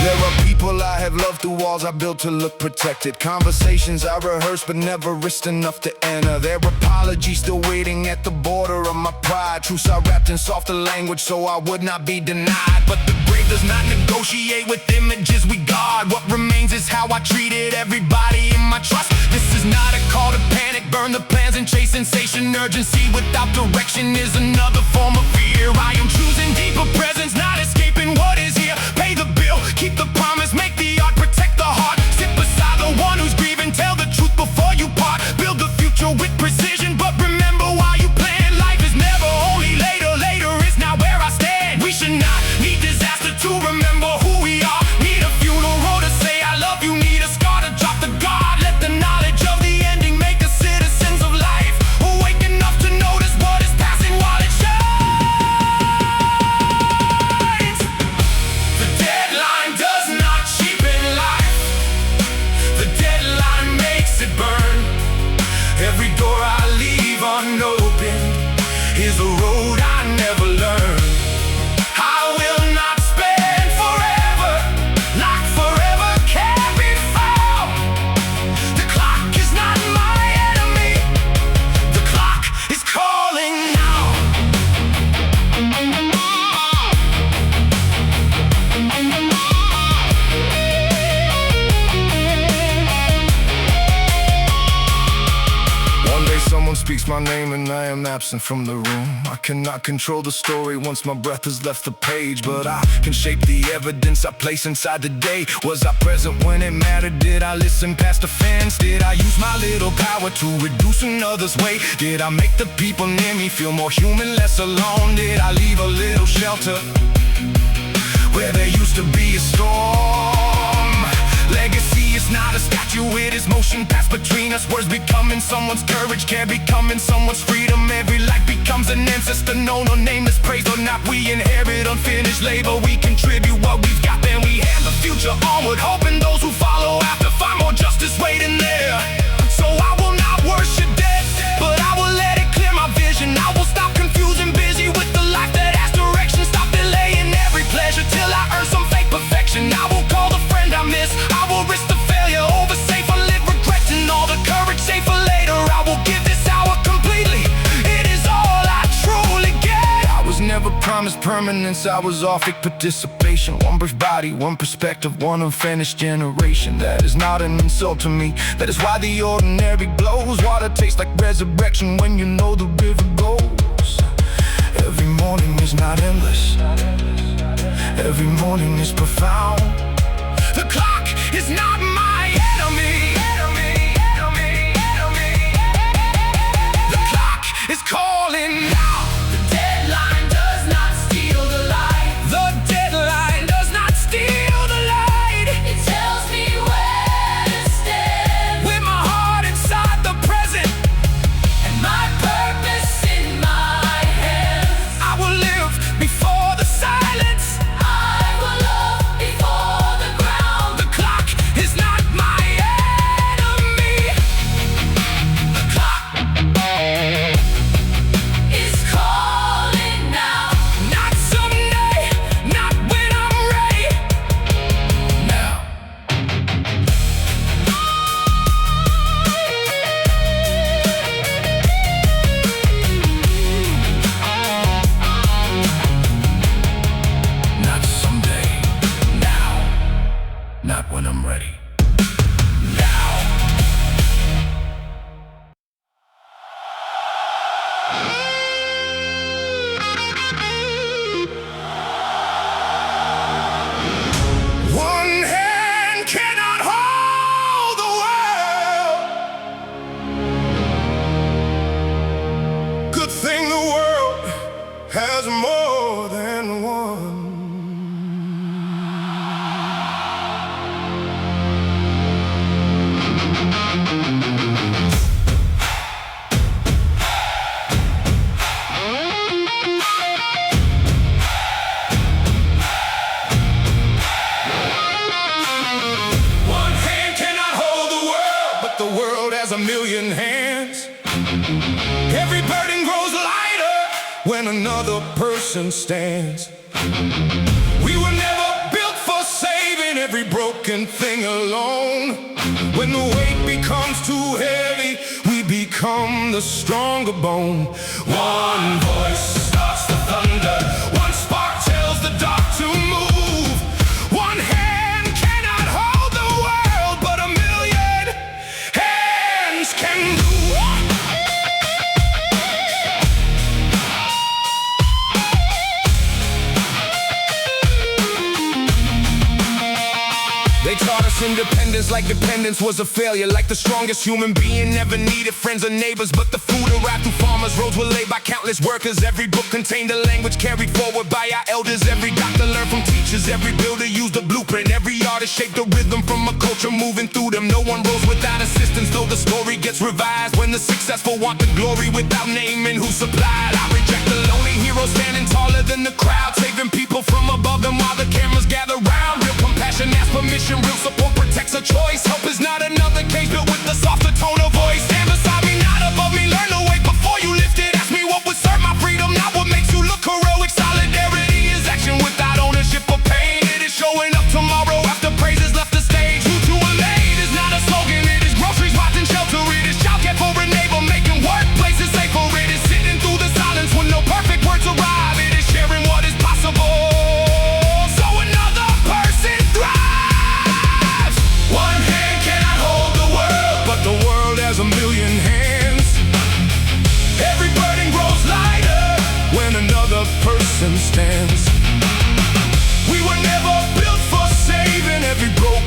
Speaker 3: There are people I have loved through walls I built to look protected. Conversations I rehearsed but never risked enough to enter. Their apologies still waiting at the border of my pride. Truths I wrapped in softer language so I would not be denied. But the grave does not negotiate with images we guard. What remains is how I treated everybody in my trust. This is not a call to panic, burn the plans and chase sensation. Urgency without direction is another form of fear. I am choosing deeper presence, not escaping what is here. Pay the bill, keep the promise, make the art, protect the heart. Sit beside the one who's grieving, tell the truth before you part. Build the future with precision, but remember why you plan. Life is never only later, later is now where I stand. We should not need disaster to remember who we are. Need a funeral to say I love you, need a scar to drop the guard. Let the knowledge of the ending make us citizens of life, awake enough to notice what is passing while it shines. speaks my name and I am absent from the room. I cannot control the story once my breath has left the page, but I can shape the evidence I place inside the day. Was I present when it mattered? Did I listen past the fence? Did I use my little power to reduce another's weight? Did I make the people near me feel more human, less alone? Did I leave a little shelter where there used to be a storm? Legacy is not a statue, it is motion passed between us. Words becoming someone's courage, care becoming someone's freedom. Every life becomes an ancestor, known or nameless, praised or not. We inherit unfinished labor, we contribute what we've got, then we hand the future onward, hoping those who follow after find more justice waiting there. So I will not worship death, but I will let it clear my vision. I will stop confusing busy with the life that has direction. Stop delaying every pleasure till I earn some fake perfection. I will call the friend I miss, I will risk the failure over safe unlived regrets, and all the courage saved for later. I will give this hour completely, it is all I truly get. I was never promised permanence, I was offered participation. One brief body, one perspective, one unfinished generation. That is not an insult to me, that is why the ordinary blows. Water tastes like resurrection when you know the river goes. Every morning is not endless, every morning is profound. The clock is not my enemy. The clock is calling now. The deadline does not steal the light. The deadline does not steal the light.
Speaker 4: It tells me where to stand,
Speaker 3: With my heart inside the present,
Speaker 4: and my purpose in my hands.
Speaker 3: I will live before the silence.
Speaker 4: I will love before the ground.
Speaker 3: The clock is not my enemy. The clock
Speaker 4: Is calling now.
Speaker 3: not someday, not when I'm ready. Now. Not someday, now. Not when I'm ready. Now. One hand cannot hold the world. Good thing the world has more than one. One hand cannot hold the world, but the world has a million hands. Every burden grows lighter when another person stands. We were never built for saving every broken thing alone. When the weight becomes too heavy, we become the stronger bone. One voice starts the thunder, one spark tells the dark to move. One hand cannot hold the world, but a million hands can do. They taught us independence like dependence was a failure, like the strongest human being never needed friends or neighbors. But the food arrived through farmers, roads were laid by countless workers. Every book contained a language carried forward by our elders. Every doctor learned from teachers, every builder used a blueprint. Every artist shaped a rhythm from a culture moving through them. No one rose without assistance, though the story gets revised when the successful want the glory without naming who supplied. I reject the lonely hero standing taller than the crowd, saving people from above them while the cameras gather round. Real compassion asks permission, real support protects a choice. Help is not another case built with a softer tone of voice. Stand beside me, not above me, learn to wait before you lift it. Ask me what would serve my freedom, not what makes you look heroic. Solidarity is action without ownership or pain. It is showing up tomorrow after praises left the stage. Who to a lane is not a slogan, it is groceries bought and shelter. It is childcare for a neighbor, making workplaces safer. It is sitting through the silence when no perfect words arrive. It is sharing what is possible, so another person thrives. One hand can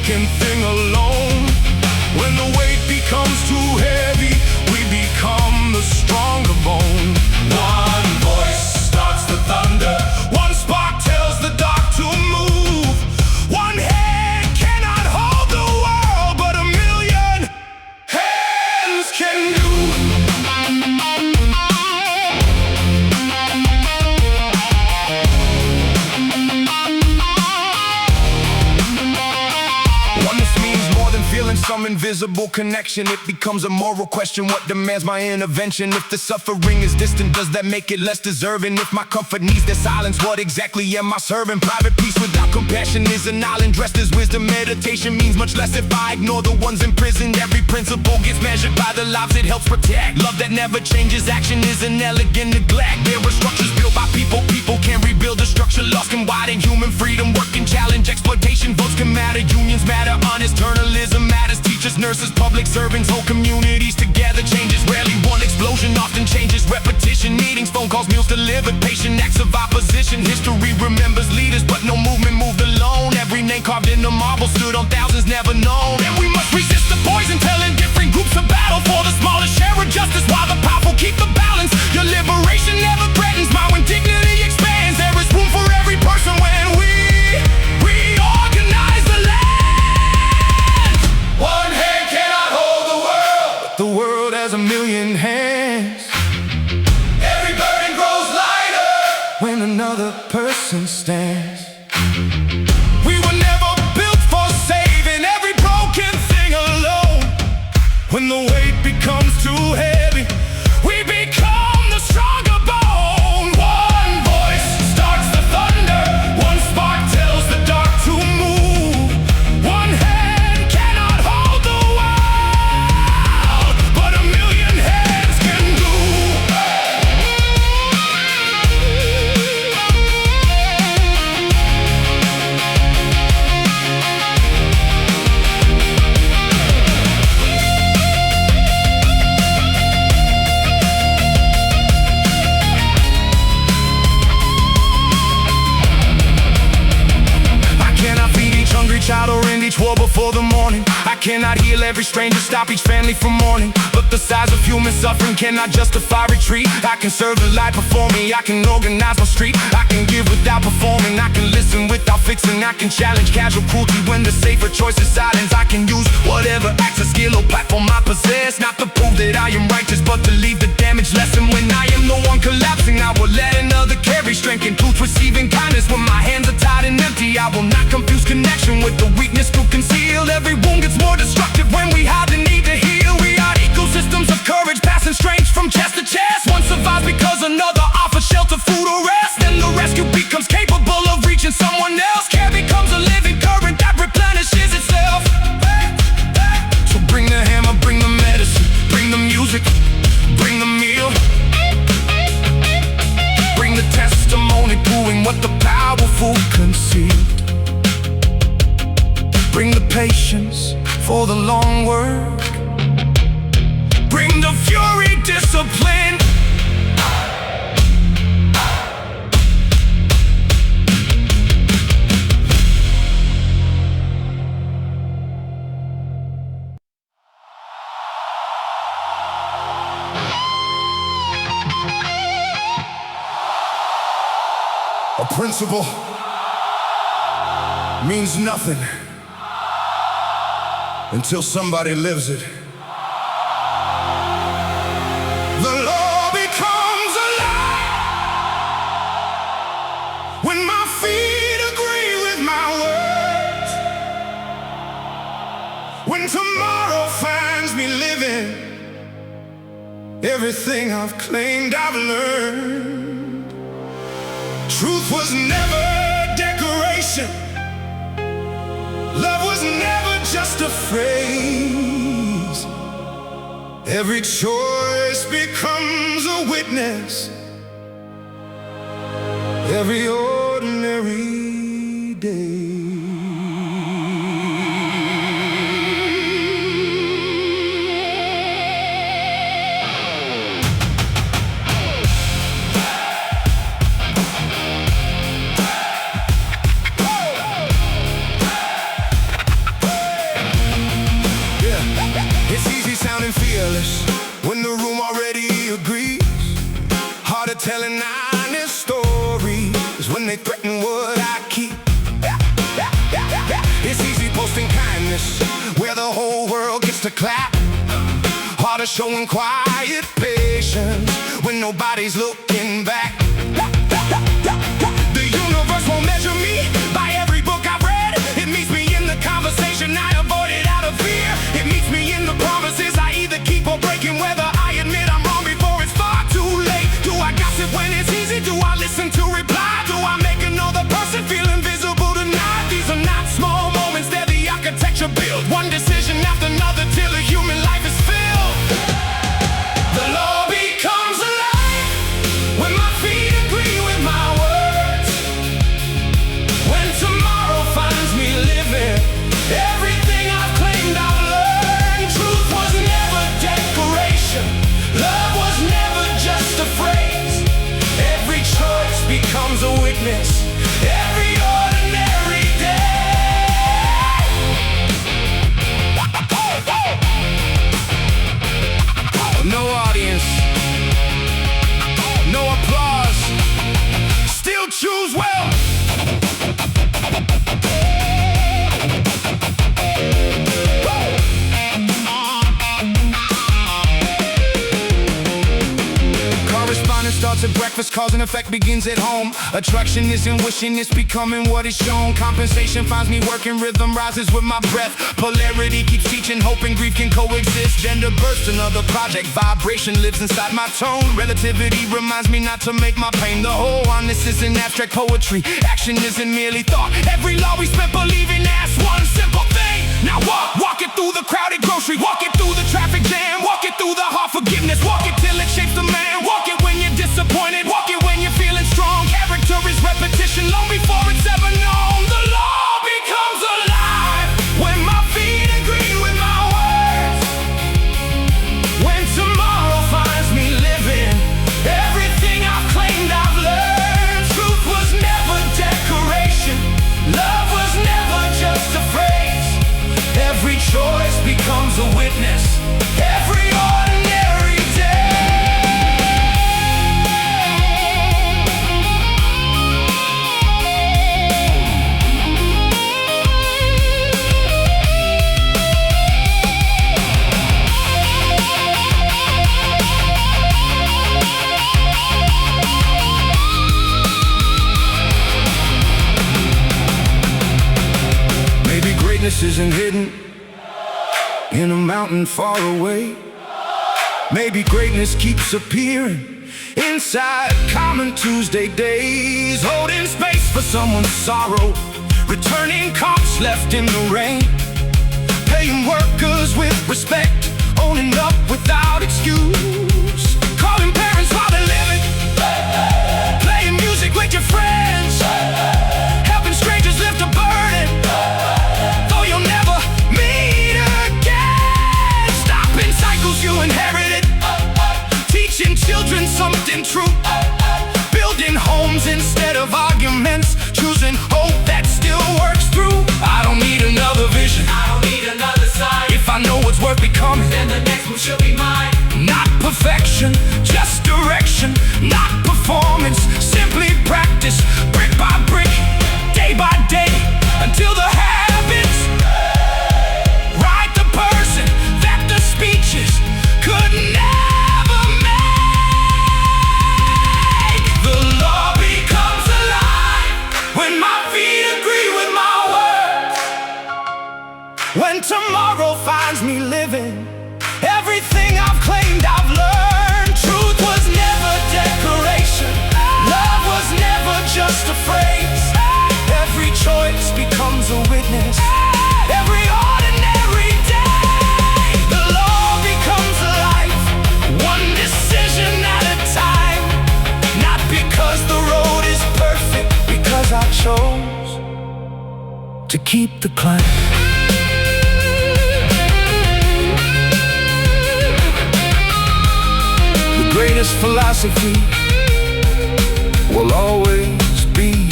Speaker 1: broken thing alone. When the weight becomes too heavy, we become the stronger bone. One voice starts the thunder, one spark tells the dark to move. One hand cannot hold the world, but a million hands can do. Some invisible connection, it becomes a moral question. What demands my intervention? If the suffering is distant, does that make it less deserving? If my comfort needs their silence, what exactly am I serving? Private peace without compassion is an island dressed as wisdom. Meditation means much less if I ignore the ones imprisoned. Every principle gets measured by the lives it helps protect. Love that never changes, action is an elegant neglect. There were structures built by people, people can't rebuild a structure lost and widen. Human freedom, work can challenge exploitation. Votes can matter, unions matter, honest journalism matters. Teachers, nurses, public servants, whole communities together. Changes rarely one explosion, often changes repetition. Meetings, phone calls, meals delivered, patient acts of opposition. History remembers leaders, but no movement moved alone. Every name carved in the marble stood on thousands never known. And we must resist the poison, telling different groups to battle for the smallest share of justice, while the powerful keep the balance. Your liberation never threatens mine when dignity expands. There is room for every person when we reorganize the land. One hand cannot hold the world, but the world has a million hands. Every burden grows lighter when another person stands. We were never built for saving every broken thing alone. When the weight becomes too heavy, we become the stronger bone. One voice starts the thunder, one spark tells the dark to move. One hand cannot hold the world, but a million hands can do. Child or end each war before the morning. I cannot heal every stranger, stop each family from mourning. But the size of human suffering cannot justify retreat. I can serve the light before me, I can organize my street. I can give without performing, I can listen without fixing. I can challenge casual cruelty when the safer choice is silence. I can use whatever acts of skill or platform I possess, not to prove that I am righteous, but to leave the damage lesson. When I am the one collapsing, I will let another carry strength and truth, receiving kindness. When my hands are tied and empty, I will not confuse connection with the weakness to conceal. Every wound gets more destructive when we hide the need to heal. We are ecosystems of courage, passing strength from chest to chest. One survives because another offers shelter, food, or rest. And the rescue becomes capable of reaching someone else. Care becomes a living current that replenishes itself. So bring the hammer, bring the medicine, bring the music, bring the meal. Bring the testimony proving what the powerful concealed. Bring the patience for the long work. Bring the fury, discipline.
Speaker 3: A principle means nothing until somebody lives it.
Speaker 1: The law becomes alive when my feet agree with my words. When tomorrow finds me living everything I've claimed I've learned. Truth was never decoration. Love was never just a phrase. Every choice becomes a witness. Every ordinary day.
Speaker 3: and fearless when the room already agrees. Hard at telling honest stories when they threaten what I keep. It's easy posting kindness where the whole world gets to clap. Harder showing quiet patience when nobody's looking back. The universe won't measure me by every book I've read. It meets me in the conversation I avoided out of fear. It meets me in the promises I either keep or breaking, whether I admit I'm wrong before it's far too late. Do I gossip when it's easy? Do I listen to reply? Do I make another person feel invisible tonight? These are not small moments, they're the architecture built. One decision after another till a human life is filled. The law becomes alive when my feet agree with my words. When tomorrow finds me living everything I've claimed I've learned. Truth was never decoration, love was never just a phrase. Every choice becomes a witness, every ordinary day. No audience, no applause, still choose well. Correspondence starts at breakfast, cause and effect begins at home. Attraction isn't wishing, it's becoming what is shown. Compensation finds me working, rhythm rises with my breath. Polarity keeps teaching, hope and grief can coexist. Gender bursts, another project, vibration lives inside my tone. Relativity reminds me not to make my pain the whole. Honest isn't abstract poetry, action isn't merely thought. Every law we spent believing, ask one simple thing. Now walk it through the crowded grocery, walk it through the traffic jam, walk it through the heart forgiveness, walk it till it shapes the man, walk it when you're disappointed, walk it when you're feeling strong. Character is repetition long before it's ever known. The law becomes alive when my feet agree with my words. When tomorrow finds me living everything I've claimed I've learned. Truth was never decoration, love was never just a phrase. Every choice becomes a witness, every ordinary day. Maybe greatness isn't hidden in a mountain far away. Maybe greatness keeps appearing inside common Tuesday days. Holding space for someone's sorrow, returning comps left in the rain. Paying workers with respect, owning up without excuse. Calling parents while they're living, playing music with your friends, helping strangers lift a burden, though you'll never meet again. Stopping cycles you inherited, teaching children something true, building homes instead of arguments, choosing hope that still works through. I don't need another vision,
Speaker 4: I don't need another sign.
Speaker 3: if I know what's worth becoming.
Speaker 4: Then the next one should be mine.
Speaker 3: Not perfection, just direction. Not performance, simply practice. Brick by brick, day by day, until the habits write the person that the speeches could never make. The law becomes alive when my feet agree with my words. When tomorrow finds me living everything I've claimed I've learned. Truth was never decoration, love was never just a phrase. Every choice becomes a witness, every ordinary day. The law becomes alive, one decision at a time. Not because the road is perfect, because I chose to keep the climb. The greatest philosophy will always be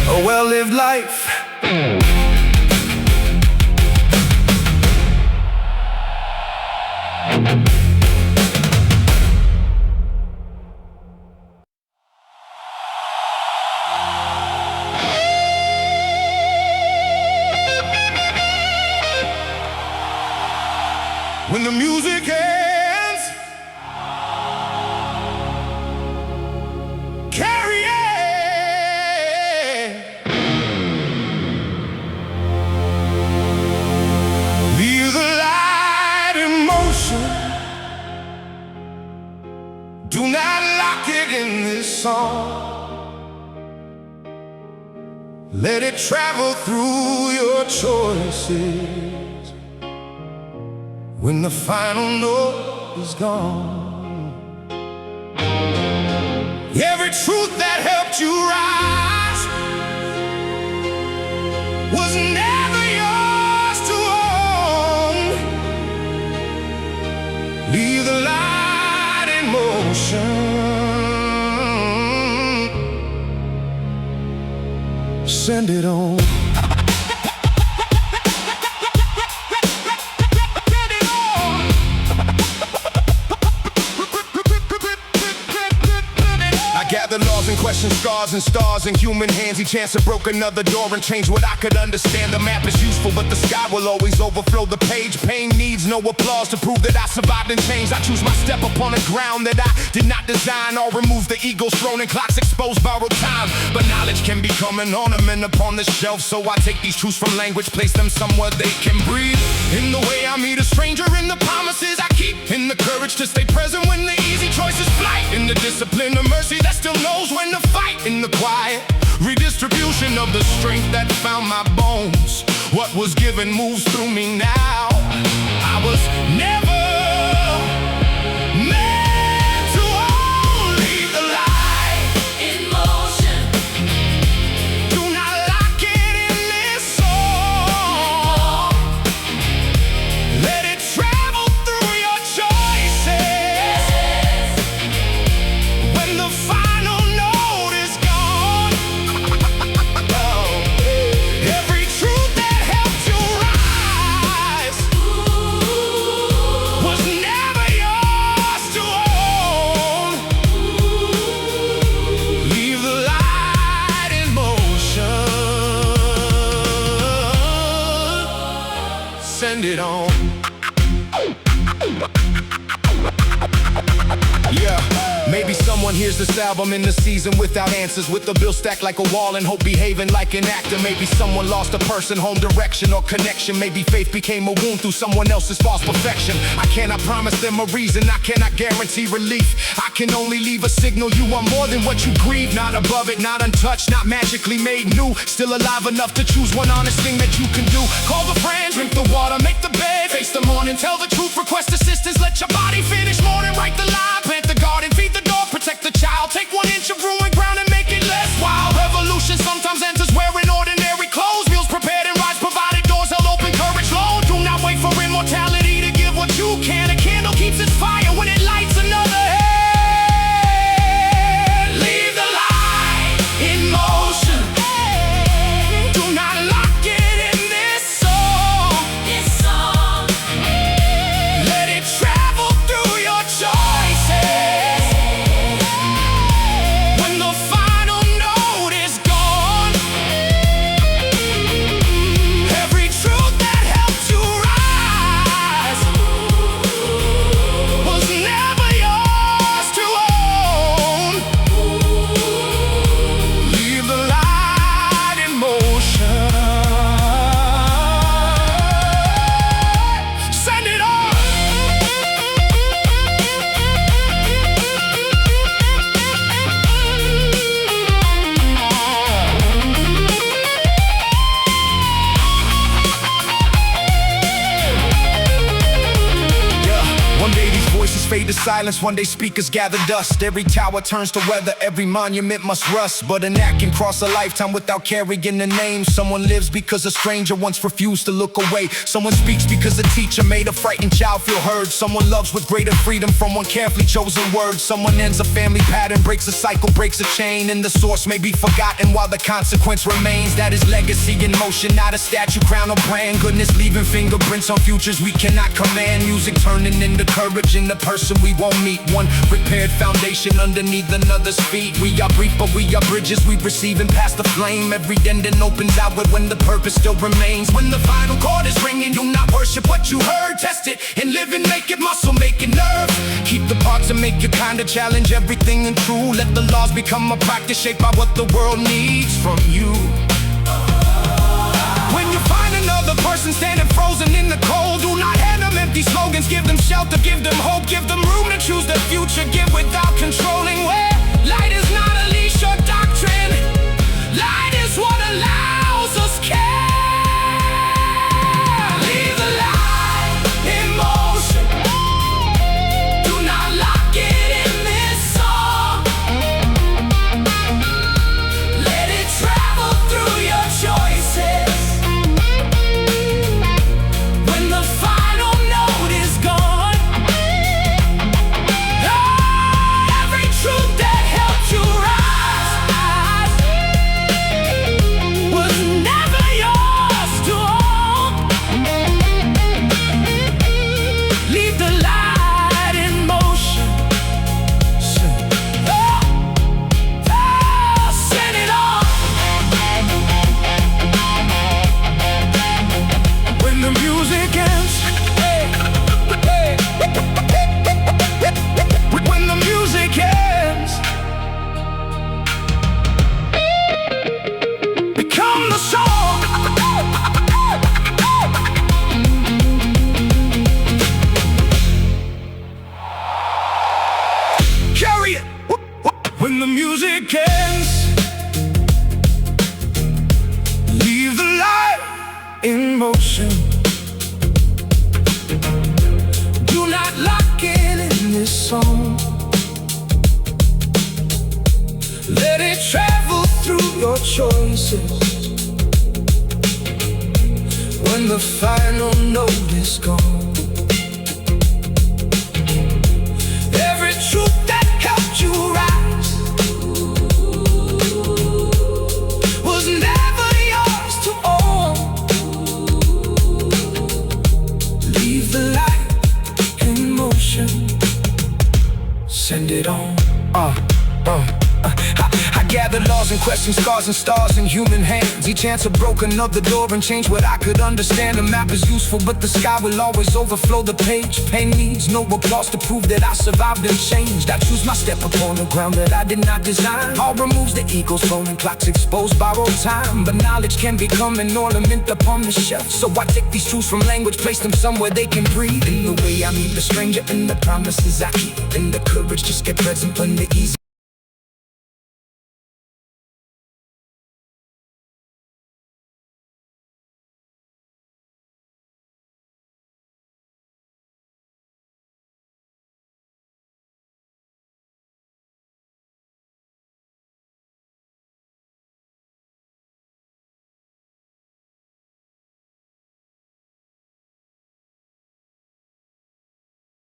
Speaker 3: a well-lived life When the music ends, carry it. Leave the light in motion. Do not lock it in this song. Let it travel through your choices. When the final note is gone, every truth that helped you rise was never yours to own. Leave the light in motion. Send it on. Gather laws and question scars and stars in human hands. Each answer broke another door and changed what I could understand. The map is useful, but the sky will always overflow the page. Pain needs no applause to prove that I survived and changed. I choose my step upon a ground that I did not design or remove the eagle's throne and clocks expose borrowed time. But knowledge can become an ornament upon the shelf, so I take these truths from language, place them somewhere they can breathe. In the way I meet a stranger, in the promises I keep, in the courage to stay present when the easy choices flight, in the discipline of mercy that still knows when to fight, in the quiet redistribution of the strength that found my bones. What was given moves through me now. I was never meant to only the light
Speaker 4: In motion.
Speaker 3: do not lock it in this song. Let it travel through your choices. When the final note is gone, every truth that helped you rise was never yours to own. Leave the light in motion. Send it on. Yeah, maybe someone hears this album in the season without answers, with the bill stacked like a wall and hope behaving like an actor. Maybe someone lost a person, home direction or connection. Maybe faith became a wound through someone else's false perfection. I cannot promise them a reason, I cannot guarantee relief. I can only leave a signal you are more than what you grieve. Not above it, not untouched, not magically made new. Still alive enough to choose one honest thing that you can do. Call the friend, drink the water, make the bed, face the morning, tell the truth, request assistance, let your body finish mourning, write the line, plant the garden, feed the dog, protect the child. Take 1 inch of ruined ground and make it less wild. Revolution sometimes enters wearing ordinary clothes. Meals prepared and rides provided, doors held open, courage low. Do not wait for immortality to give what you can. A candle keeps its fire when it lights another head. Leave the light in motion. Do not lock it in this song.
Speaker 4: This song.
Speaker 3: Let it travel through your choices. When the final note is gone, every truth that helped you rise was never yours to own. Leave the light in motion. Send it on. Yeah, one day these voices fade to silence, one day speakers gather dust. Every tower turns to weather, every monument must rust. But an act can cross a lifetime without carrying a name. Someone lives because a stranger once refused to look away. Someone speaks because a teacher made a frightened child feel heard. Someone loves with greater freedom from one carefully chosen word. Someone ends a family pattern, breaks a cycle, breaks a chain. And the source may be forgotten while the consequence remains. That is legacy in motion, not a statue, crown, or brand. Goodness leaving fingerprints on futures we cannot command. Music turning into courage in the person
Speaker 2: person we won't meet. One prepared foundation underneath another's feet. We are brief, but we are bridges we receive and pass the flame. Every ending opens outward when the purpose still remains. When the final chord is ringing, you'll not worship what you heard. Test it and live and make it muscle, make it nerve. Keep the parts and make your kind of challenge everything and true. Let the laws become a practice shaped by what the world needs from you. When you find another person standing frozen in the cold, do not hand them empty slogans. Give them shelter, give them hope, give them room to choose their future. Give without controlling. Where light is not a leash or doctrine, light is what allows us care. Leave the light in motion. Do not lock it in this song. Let it travel through your choices. When the final note is gone, every truth that helped you rise was never yours to own. Leave the light in motion. Send it on. When the music ends, when the music ends, become the song. Carry it. When the music ends, leave the light in motion. Do not lock it in this song. Let it travel through your choices. When the final note is gone, every truth that helped you rise was never yours to own. Leave the light in motion. Send it on. I gather laws and question scars and stars in human hands. Each answer broke another door and changed what I could understand. A map is useful, but the sky will always overflow the page. Pain needs no applause to prove that I survived and changed. I choose my step upon the ground that I did not design. All removes the ego's phone and clocks expose borrowed time. But knowledge can become an ornament upon the shelf. So I take these truths from language, place them somewhere they can breathe. In the way I meet the stranger, in the promises I keep, in the courage just get present when the easy